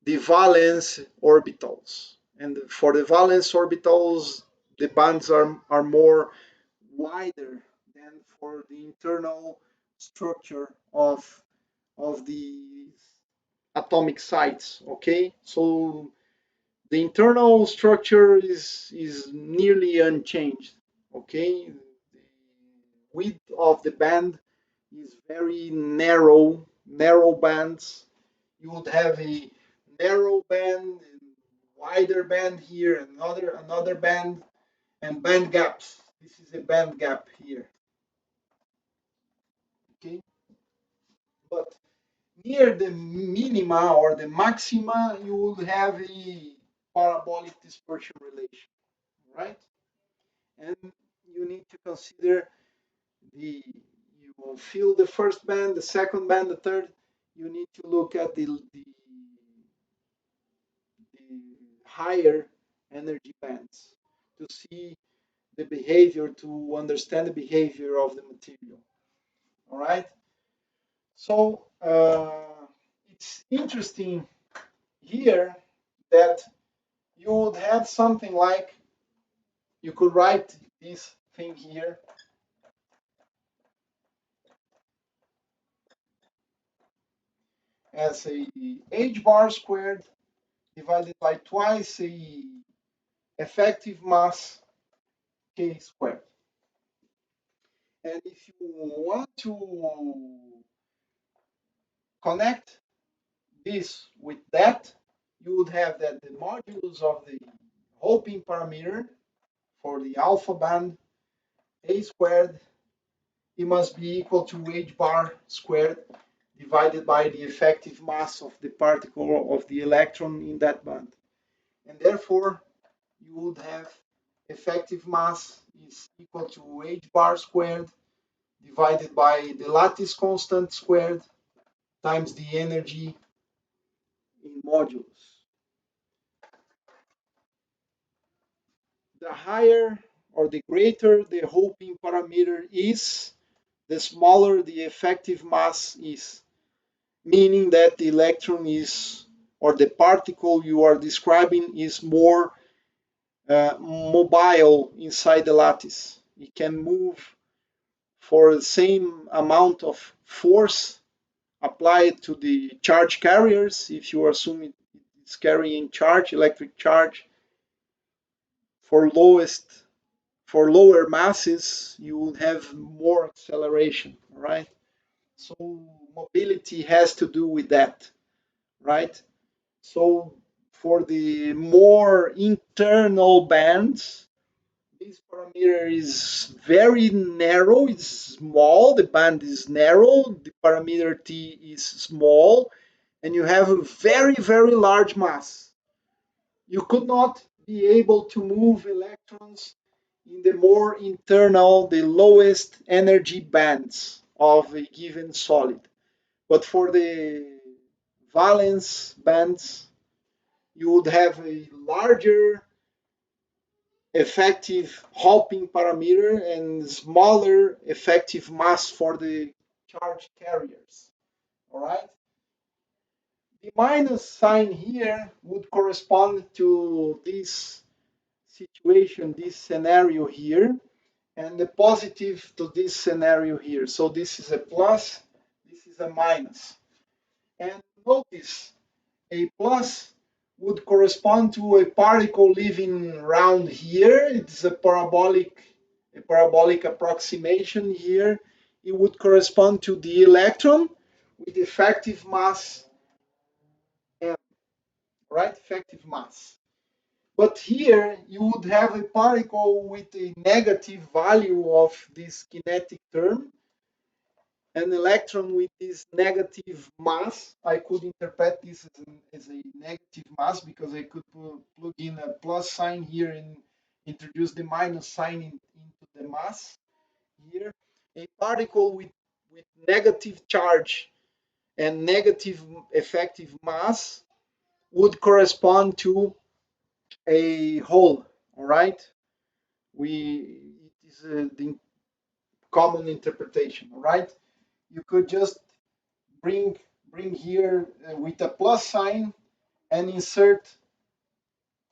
the valence orbitals. And for the valence orbitals, the bands are more wider than for the internal structure of the atomic sites. Okay, so the internal structure is nearly unchanged. Okay, the width of the band is very narrow bands. You would have a narrow band and wider band here, another band, and band gaps. This is a band gap here. Okay, but near the minima or the maxima, you will have a parabolic dispersion relation, right? And you need to consider you fill the first band, the second band, the third. You need to look at the higher energy bands to see the behavior, to understand the behavior of the material. All right. So it's interesting here that you would have something like you could write this thing here as a h bar squared divided by twice a effective mass k squared. And if you want to connect this with that, you would have that the modulus of the Hoping parameter for the alpha band a squared, it must be equal to h bar squared divided by the effective mass of the particle of the electron in that band. And therefore, you would have effective mass is equal to h bar squared divided by the lattice constant squared times the energy in modulus. The higher or the greater the Hoping parameter is, the smaller the effective mass is, meaning that the electron is, or the particle you are describing is more mobile inside the lattice. It can move for the same amount of force applied to the charge carriers. If you assume it's carrying charge, electric charge, for lower masses, you will have more acceleration, right? So mobility has to do with that, right? So for the more internal bands, this parameter is very narrow, it's small, the band is narrow, the parameter T is small, and you have a very, very large mass. You could not be able to move electrons in the more internal, the lowest energy bands of a given solid. But for the valence bands, you would have a larger effective Hoping parameter and smaller effective mass for the charge carriers. All right. The minus sign here would correspond to this situation, this scenario here, and the positive to this scenario here. So this is a plus, this is a minus. And notice a plus would correspond to a particle living around here. It's a parabolic approximation here. It would correspond to the electron with effective mass m, right? Effective mass. But here you would have a particle with a negative value of this kinetic term, an electron with this negative mass. I could interpret this as a negative mass because I could plug in a plus sign here and introduce the minus sign into the mass here. A particle with negative charge and negative effective mass would correspond to a hole. All right, it is the common interpretation. All right, you could just bring here with a plus sign and insert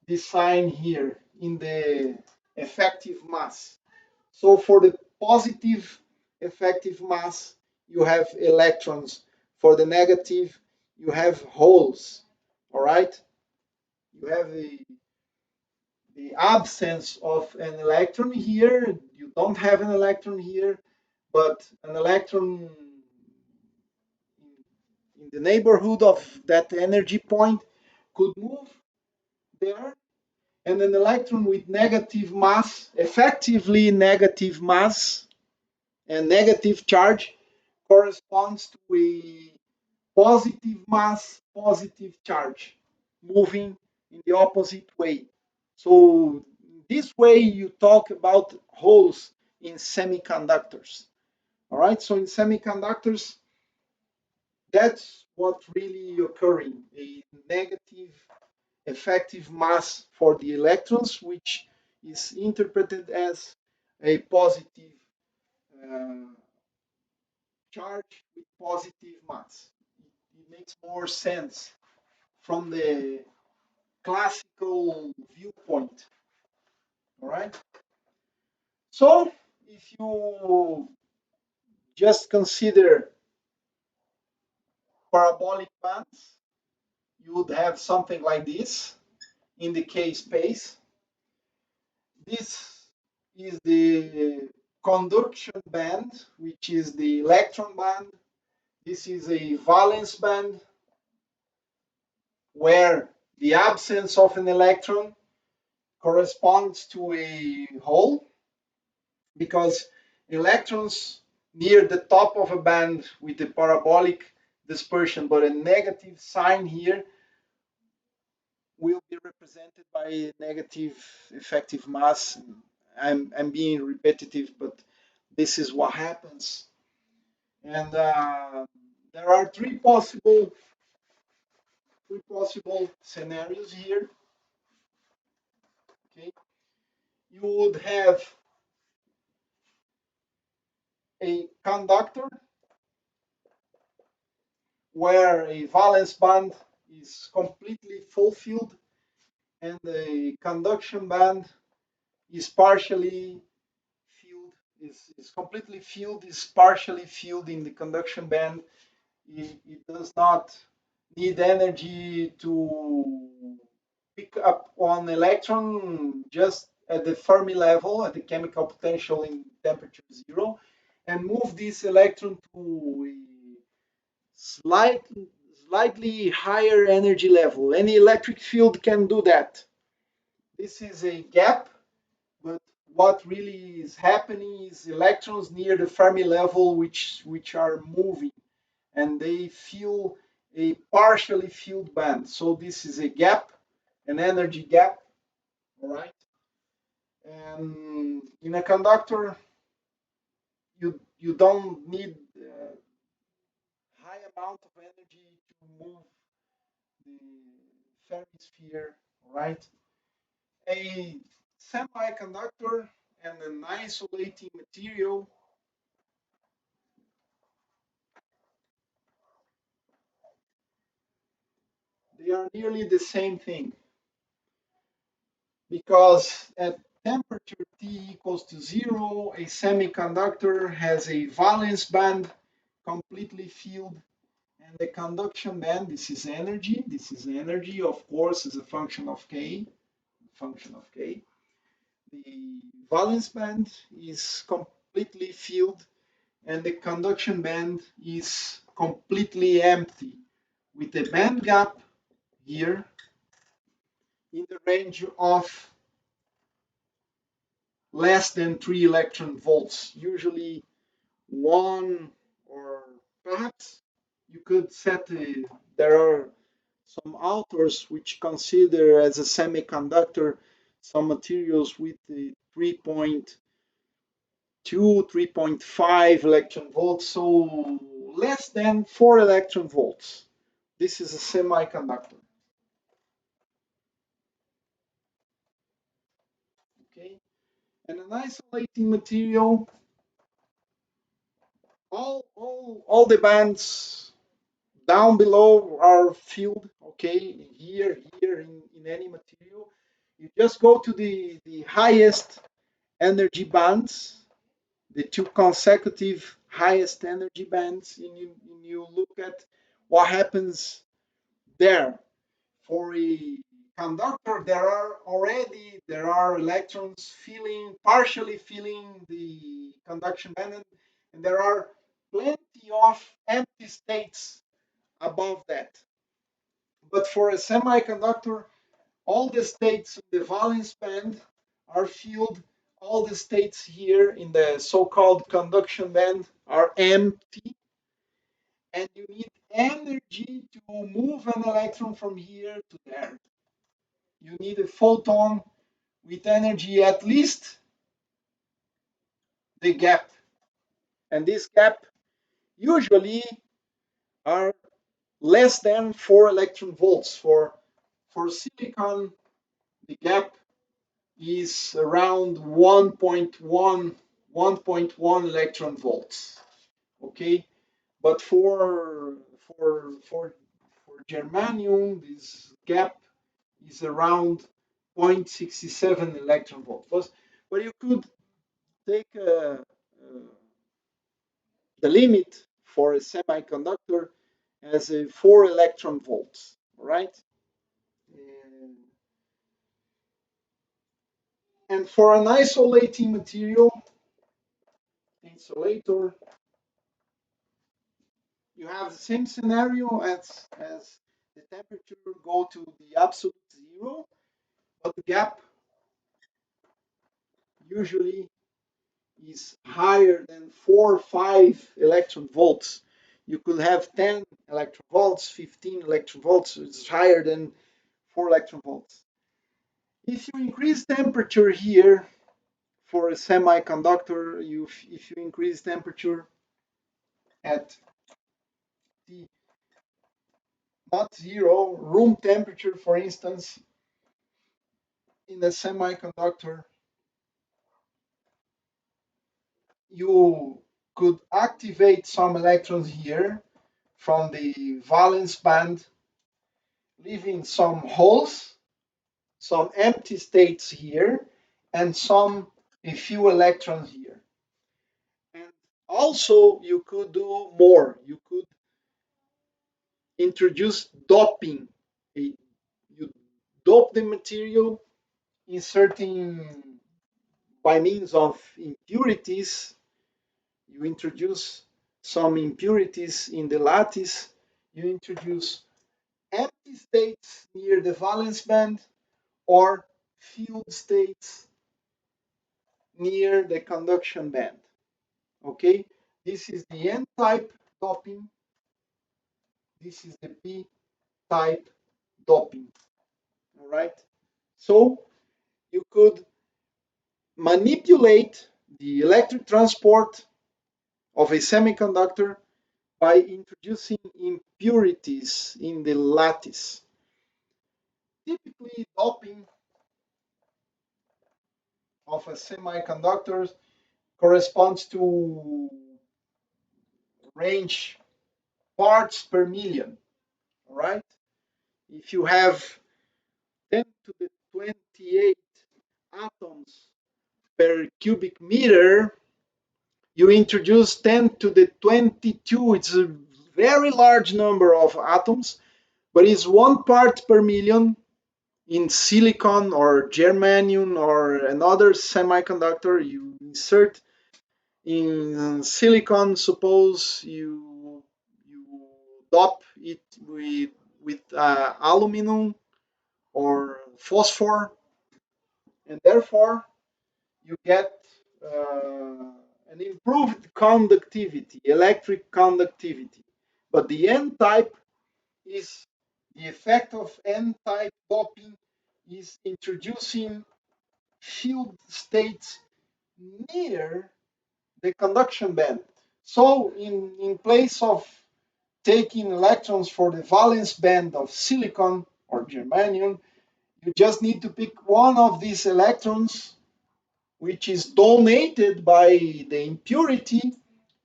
this sign here in the effective mass. So for the positive effective mass, you have electrons. For the negative, you have holes. All right, you have the absence of an electron here. You don't have an electron here, but an electron in the neighborhood of that energy point could move there, and an electron with negative mass, effectively negative mass and negative charge, corresponds to a positive mass, positive charge, moving in the opposite way. So this way you talk about holes in semiconductors. All right, so in semiconductors, that's what really occurring, a negative effective mass for the electrons, which is interpreted as a positive uh, charge with positive mass. It makes more sense from the classical viewpoint. All right. So if you just consider parabolic bands, you would have something like this in the K space. This is the conduction band, which is the electron band. This is a valence band where the absence of an electron corresponds to a hole, because electrons near the top of a band with the parabolic dispersion but a negative sign here will be represented by a negative effective mass. I'm being repetitive, but this is what happens. And there are three possible scenarios here. Okay, you would have a conductor where a valence band is completely fulfilled and the conduction band is partially filled, is completely filled, is partially filled in the conduction band. It does not need energy to pick up one electron just at the Fermi level, at the chemical potential in temperature 0, and move this electron to a slight, slightly higher energy level. Any electric field can do that. This is a gap, but what really is happening is electrons near the Fermi level which are moving, and they fill a partially filled band. So this is a gap, an energy gap, all right? And in a conductor, you don't need high amount of energy to move the Fermi sphere, right? A semiconductor and an isolating material, they are nearly the same thing, because at temperature T equals to 0, a semiconductor has a valence band completely filled, and the conduction band, this is energy, of course, is a function of K, function of K. The valence band is completely filled, and the conduction band is completely empty, with a band gap here in the range of less than 3 electron volts, usually 1, or perhaps you could set there are some authors which consider as a semiconductor some materials with the 3.2, 3.5 electron volts, so less than 4 electron volts. This is a semiconductor. Okay, and an isolating material, all the bands down below are filled. Okay, here in any material, you just go to the highest energy bands, the two consecutive highest energy bands, and you look at what happens there. For a conductor, there are electrons partially filling the conduction band, and there are plenty of empty states above that. But for a semiconductor, all the states in the valence band are filled. All the states here in the so-called conduction band are empty, and you need energy to move an electron from here to there. You need a photon with energy at least the gap. And this gap usually are less than 4 electron volts. For silicon, the gap is around 1.1 electron volts. Okay, but for germanium, this gap is around 0.67 electron volts. But you could take the limit for a semiconductor as a 4 electron volts, all right? And for an isolating material, insulator, you have the same scenario as the temperature go to the absolute zero, but the gap usually is higher than 4 or 5 electron volts. You could have 10 electron volts, 15 electron volts. It's higher than 4 electron volts. If you increase temperature here for a semiconductor, if you increase temperature at the not zero, room temperature, for instance, in a semiconductor, you could activate some electrons here from the valence band, leaving some holes, some empty states here, and a few electrons here. And also, you could do more. You could introduce doping. You dope the material, inserting by means of impurities. You introduce some impurities in the lattice. You introduce empty states near the valence band or filled states near the conduction band. Okay, this is the n-type doping. This is the p-type doping. All right, so you could manipulate the electric transport of a semiconductor by introducing impurities in the lattice. Typically, doping of a semiconductor corresponds to range parts per million. All right, if you have 10 to the 28 atoms per cubic meter, you introduce 10 to the 22. It's a very large number of atoms, but it's 1 part per million. In silicon or germanium or another semiconductor, you insert in silicon, suppose you dope it with aluminum or phosphor, and therefore you get an improved conductivity, electric conductivity. But the n-type is the effect of n-type doping is introducing field states near the conduction band. So in place of taking electrons for the valence band of silicon or germanium, you just need to pick one of these electrons, which is donated by the impurity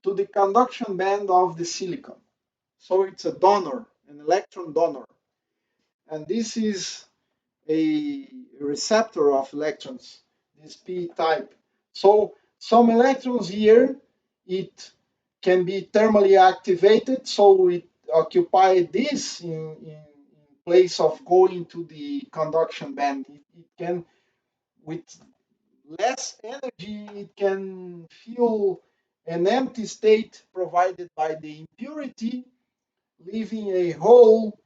to the conduction band of the silicon. So it's a donor, an electron donor. And this is a receptor of electrons, this p type. So some electrons here, it can be thermally activated, so it occupy this in place of going to the conduction band. It can, with less energy, it can fill an empty state provided by the impurity, leaving a hole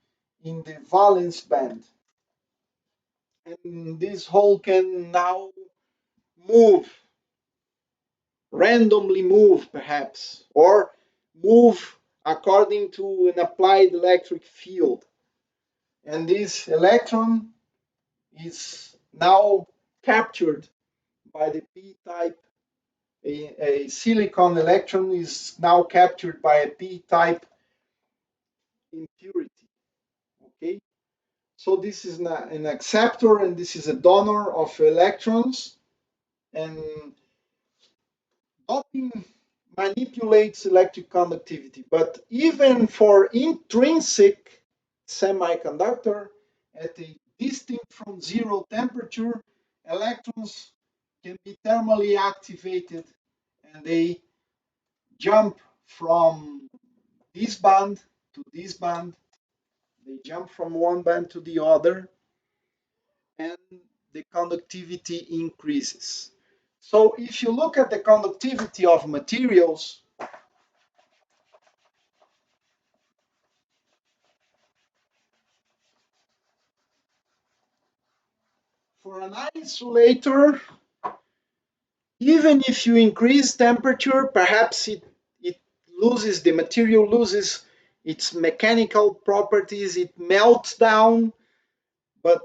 in the valence band. And this hole can now move, randomly move perhaps, or move according to an applied electric field. And this electron is now captured by the p-type. A silicon electron is now captured by a p-type impurity. Okay, so this is an acceptor and this is a donor of electrons, and doping manipulates electric conductivity. But even for intrinsic semiconductor at a distinct from zero temperature, electrons can be thermally activated and they jump from this band to this band. They jump from one band to the other and the conductivity increases. So if you look at the conductivity of materials, for an isolator, even if you increase temperature, perhaps it loses, the material loses its mechanical properties, it melts down, but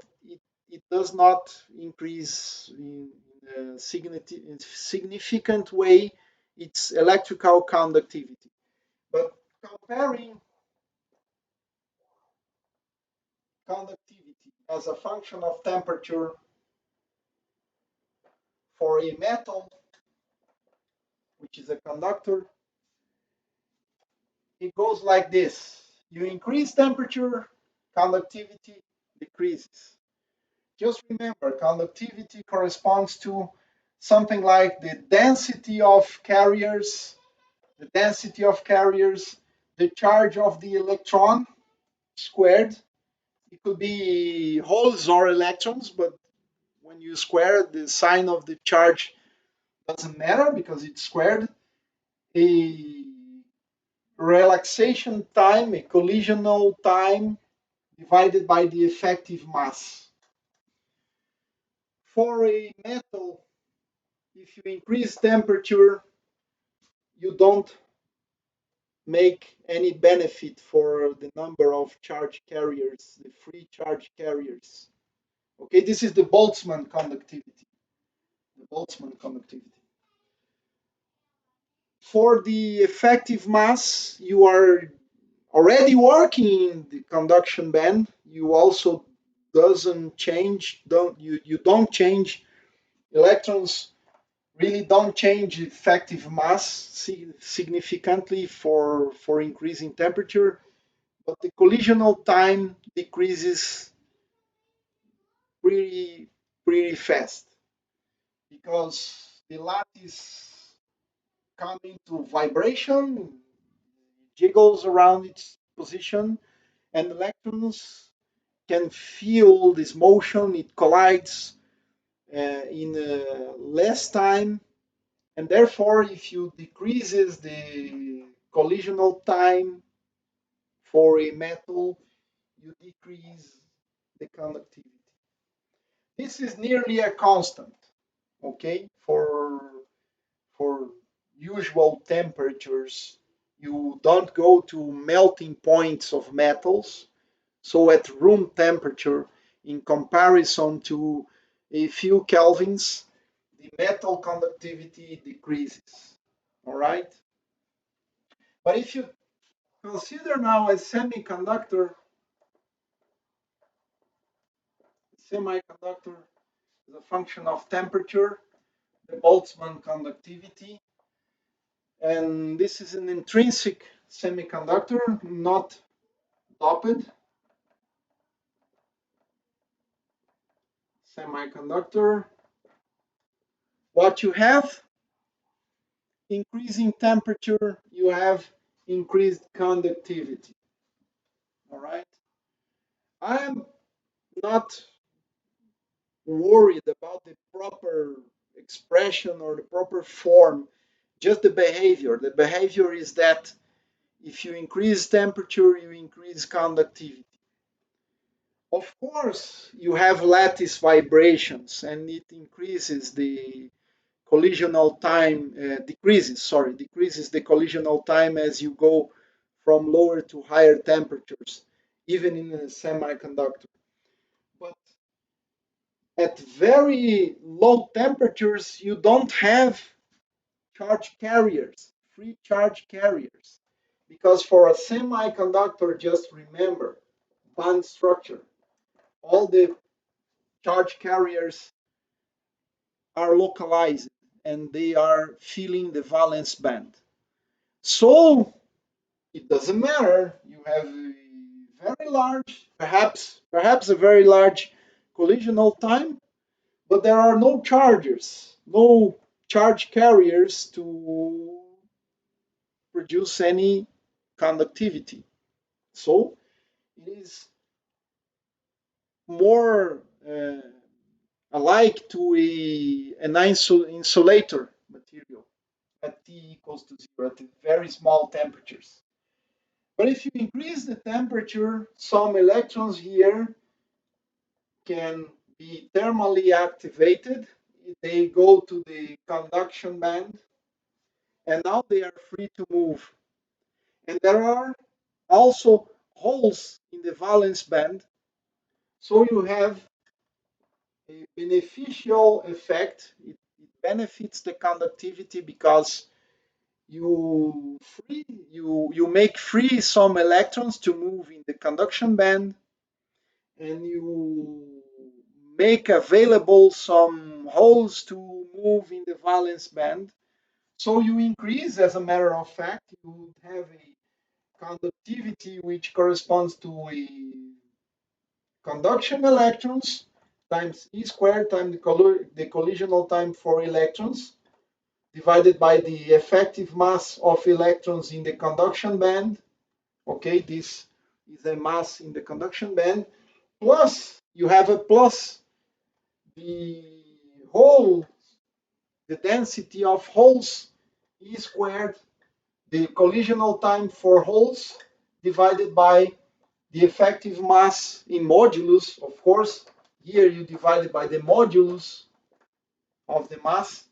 it does not increase in a significant way its electrical conductivity. But comparing conductivity as a function of temperature for a metal, which is a conductor, it goes like this. You increase temperature, conductivity decreases. Just remember, conductivity corresponds to something like the density of carriers, the charge of the electron squared. It could be holes or electrons, but when you square, the sign of the charge doesn't matter because it's squared. A relaxation time, a collisional time divided by the effective mass. For a metal, if you increase temperature, you don't make any benefit for the number of charge carriers, the free charge carriers. Okay, this is the Boltzmann conductivity. The Boltzmann conductivity. For the effective mass, you are already working in the conduction band. You also doesn't change, you don't change electrons, really don't change effective mass significantly for increasing temperature, but the collisional time decreases pretty fast because the lattice comes into vibration, jiggles around its position, and electrons can feel this motion. It collides in less time, and therefore, if you decreases the collisional time for a metal, you decrease the conductivity. This is nearly a constant, okay, for usual temperatures. You don't go to melting points of metals. So at room temperature, in comparison to a few kelvins, the metal conductivity decreases. All right? But if you consider now a semiconductor is a function of temperature, the Boltzmann conductivity, and this is an intrinsic semiconductor, not doped semiconductor. What you have, increasing temperature, you have increased conductivity. All right. I am not worried about the proper expression or the proper form, just the behavior. The behavior is that if you increase temperature, you increase conductivity. Of course, you have lattice vibrations and it increases the collisional time, decreases the collisional time as you go from lower to higher temperatures, even in a semiconductor. But at very low temperatures, you don't have charge carriers, free charge carriers. Because for a semiconductor, just remember, band structure, all the charge carriers are localized and they are filling the valence band. So it doesn't matter. You have a very large, perhaps a very large collisional time, but there are no chargers, no charge carriers to produce any conductivity. So it is more alike to an insulator material at T equals to zero at very small temperatures. But if you increase the temperature, some electrons here can be thermally activated. They go to the conduction band, and now they are free to move. And there are also holes in the valence band, so you have a beneficial effect. It benefits the conductivity because you make free some electrons to move in the conduction band, and you make available some holes to move in the valence band. So you increase, as a matter of fact, you have a conductivity which corresponds to a conduction electrons times E squared times the collisional time for electrons divided by the effective mass of electrons in the conduction band. Okay, this is a mass in the conduction band. Plus, you have a plus the hole, the density of holes, E squared, the collisional time for holes divided by the effective mass in modulus, of course. Here you divide it by the modulus of the mass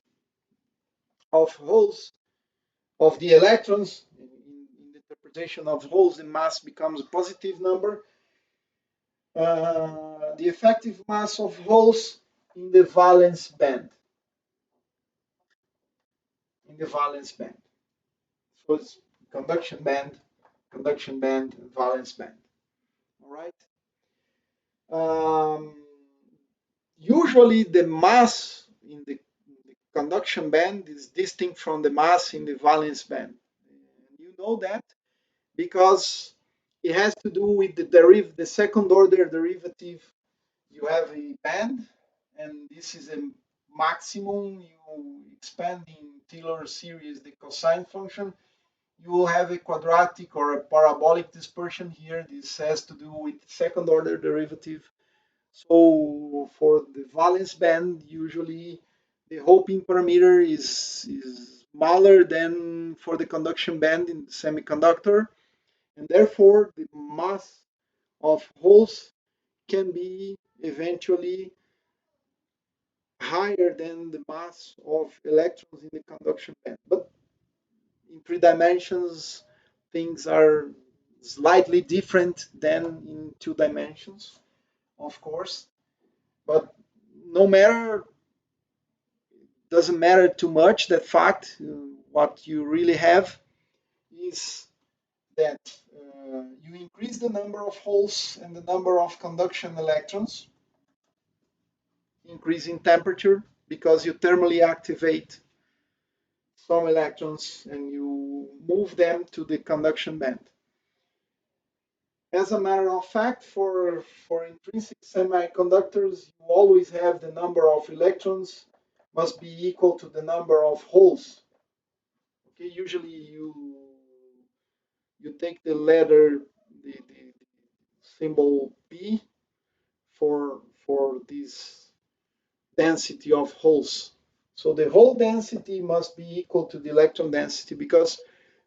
of holes of the electrons. In the interpretation of holes, the mass becomes a positive number. The effective mass of holes in the valence band. In the valence band. So it's conduction band, and valence band. All right. Um, Usually the mass in the conduction band is distinct from the mass in the valence band. You know that because it has to do with the second order derivative. You have a band, and this is a maximum. You expand in Taylor series the cosine function. You will have a quadratic or a parabolic dispersion here. This has to do with second order derivative. So for the valence band, usually the Hoping parameter is smaller than for the conduction band in the semiconductor, and therefore the mass of holes can be eventually higher than the mass of electrons in the conduction band. But in three dimensions, things are slightly different than in two dimensions, of course. But no matter, doesn't matter too much. That fact, what you really have is that you increase the number of holes and the number of conduction electrons, increase in temperature because you thermally activate some electrons and you move them to the conduction band. As a matter of fact, for intrinsic semiconductors, you always have the number of electrons must be equal to the number of holes. Okay, usually you take the letter, the symbol P for this density of holes. So the hole density must be equal to the electron density because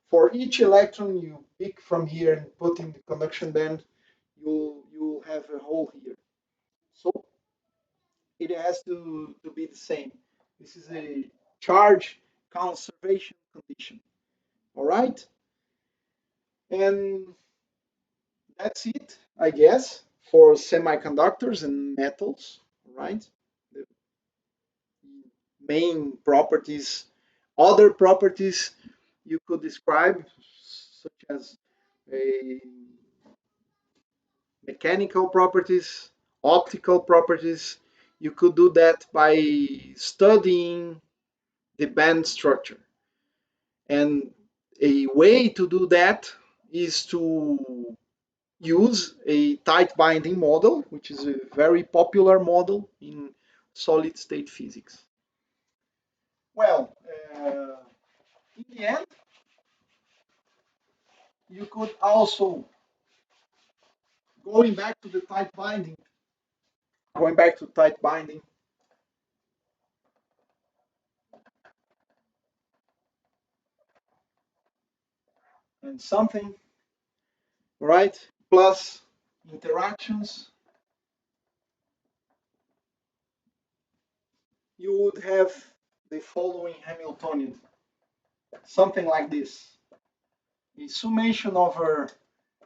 for each electron you pick from here and put in the conduction band, you'll have a hole here. So it has to be the same. This is a charge conservation condition. All right? And that's it, I guess, for semiconductors and metals, right? main properties. Other properties you could describe, such as a mechanical properties, optical properties. You could do that by studying the band structure. And a way to do that is to use a tight binding model, which is a very popular model in solid state physics. Well, in the end, you could also, going back to the tight binding, going back to tight binding, and something, right, plus interactions, you would have the following Hamiltonian, something like this. A summation over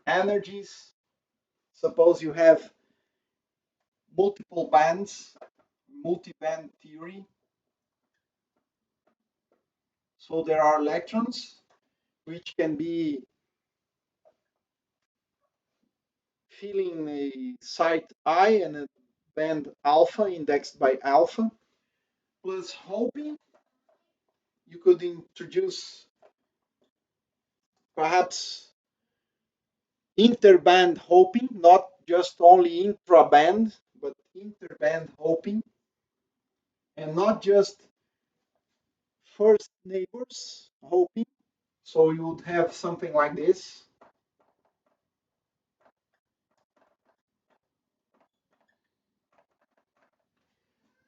energies. Suppose you have multiple bands, multi-band theory. So there are electrons which can be filling a site I and a band alpha indexed by alpha, plus hoping you could introduce perhaps interband hoping, not just only intraband, but interband hoping, and not just first neighbors hoping. So you would have something like this.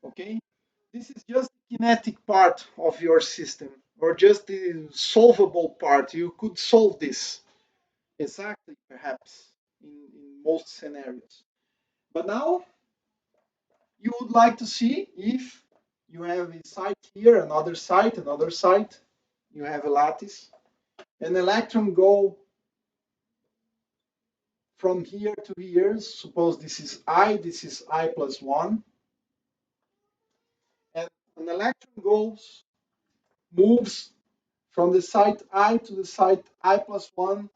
Okay, this is just the kinetic part of your system, or just the solvable part. You could solve this exactly, perhaps, in most scenarios. But now you would like to see if you have a site here, another site, you have a lattice, an electron go from here to here. Suppose this is I plus 1, and an electron moves from the site I to the site I plus 1.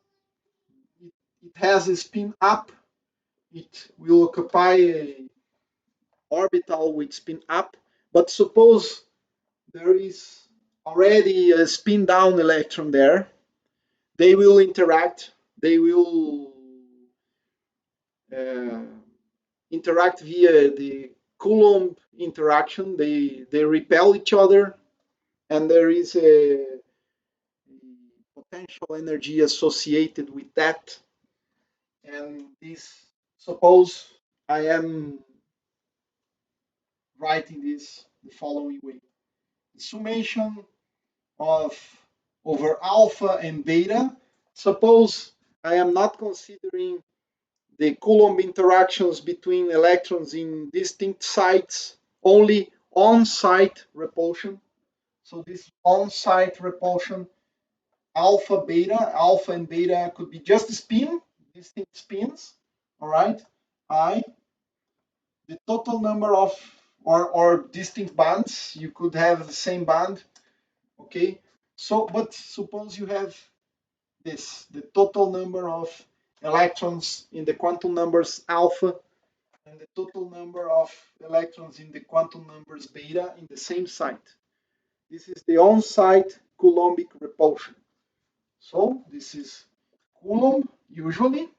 It has a spin up. It will occupy a orbital with spin up. But suppose there is already a spin down electron there. They will interact. They will uh, interact via the Coulomb interaction. They repel each other, and there is a potential energy associated with that. And this, suppose I am writing this the following way: the summation of over alpha and beta. Suppose I am not considering the Coulomb interactions between electrons in distinct sites, only on-site repulsion. So this on-site repulsion, alpha and beta could be just a spin, distinct spins, all right? I, the total number of, or distinct bands, you could have the same band, okay? So, but suppose you have this, the total number of electrons in the quantum numbers alpha and the total number of electrons in the quantum numbers beta in the same site. This is the on-site Coulombic repulsion. So this is Coulomb usually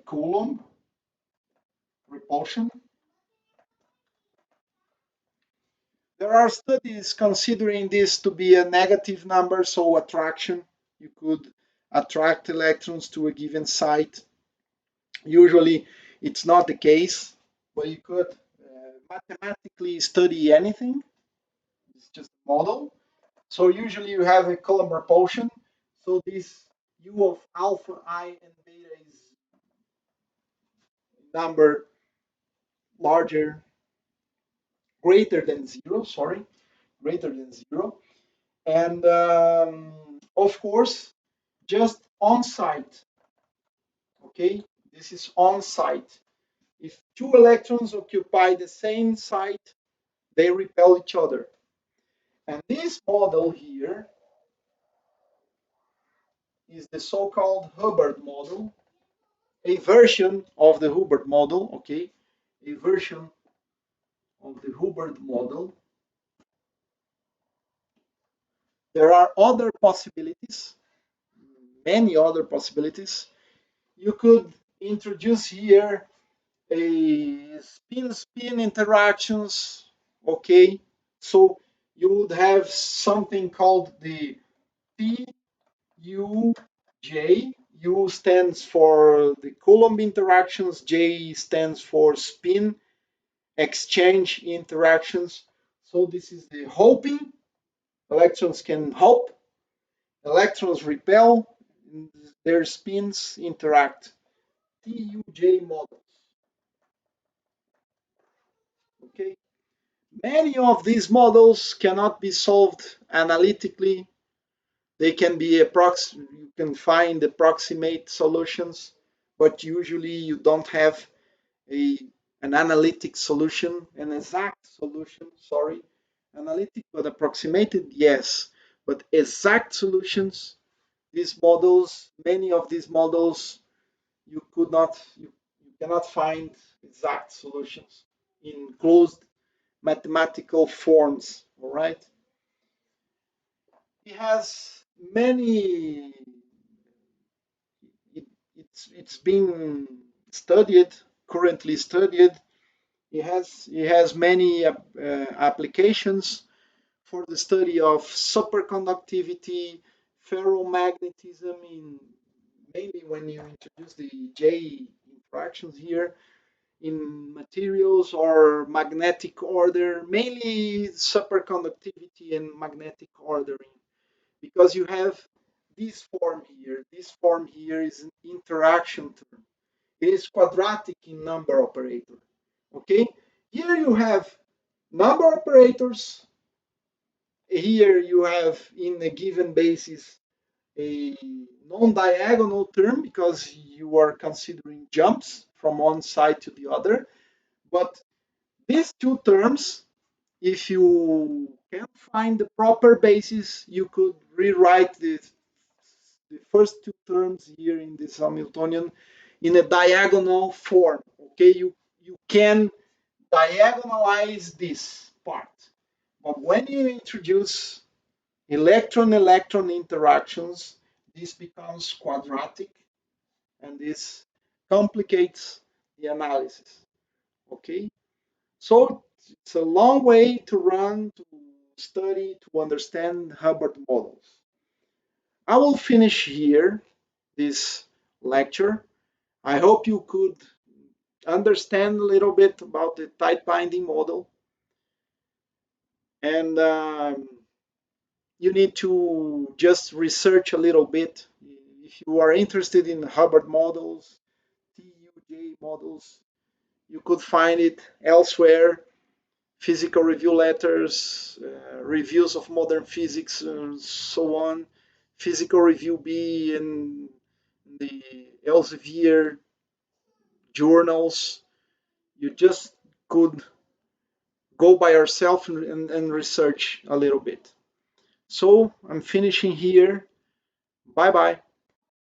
Coulomb repulsion. There are studies considering this to be a negative number, so attraction. You could attract electrons to a given site. Usually it's not the case, but you could mathematically study anything. It's just a model. So usually you have a Coulomb repulsion. So this U of alpha I and beta is number larger, greater than zero, sorry, greater than zero. And of course, just on site, okay? This is on site. If two electrons occupy the same site, they repel each other. And this model here is the so-called Hubbard model, a version of the Hubbard model, okay? A version of the Hubbard model. There are other possibilities, many other possibilities. You could introduce here a spin-spin interactions, okay? So you would have something called the TUJ. U stands for the Coulomb interactions, J stands for spin exchange interactions. So this is the hoping. Electrons can hope, electrons repel, their spins interact. TUJ models. Okay. Many of these models cannot be solved analytically. They can be you can find approximate solutions, but usually you don't have a an analytic solution, an exact solution, sorry. Analytic but approximated, yes. But exact solutions, these models, many of these models, you cannot find exact solutions in closed mathematical forms, all right? He has many, it's been studied, currently studied. He has many applications for the study of superconductivity, ferromagnetism, in mainly when you introduce the J interactions here, in materials or magnetic order, mainly superconductivity and magnetic ordering, because you have this form here. This form here is an interaction term. It is quadratic in number operator. Okay? Here you have number operators. Here you have in a given basis a non-diagonal term because you are considering jumps from one side to the other. But these two terms, if you can't find the proper basis, you could rewrite the first two terms here in this Hamiltonian in a diagonal form. Okay, you can diagonalize this part. But when you introduce electron-electron interactions, this becomes quadratic, and this complicates the analysis. Okay, so it's a long way to run to study to understand Hubbard models. I will finish here this lecture. I hope you could understand a little bit about the tight binding model, and you need to just research a little bit. If you are interested in Hubbard models, TUJ models, you could find it elsewhere. Physical review letters, reviews of modern physics, and so on. Physical review B and the Elsevier journals. You just could go by yourself and research a little bit. So I'm finishing here. Bye bye.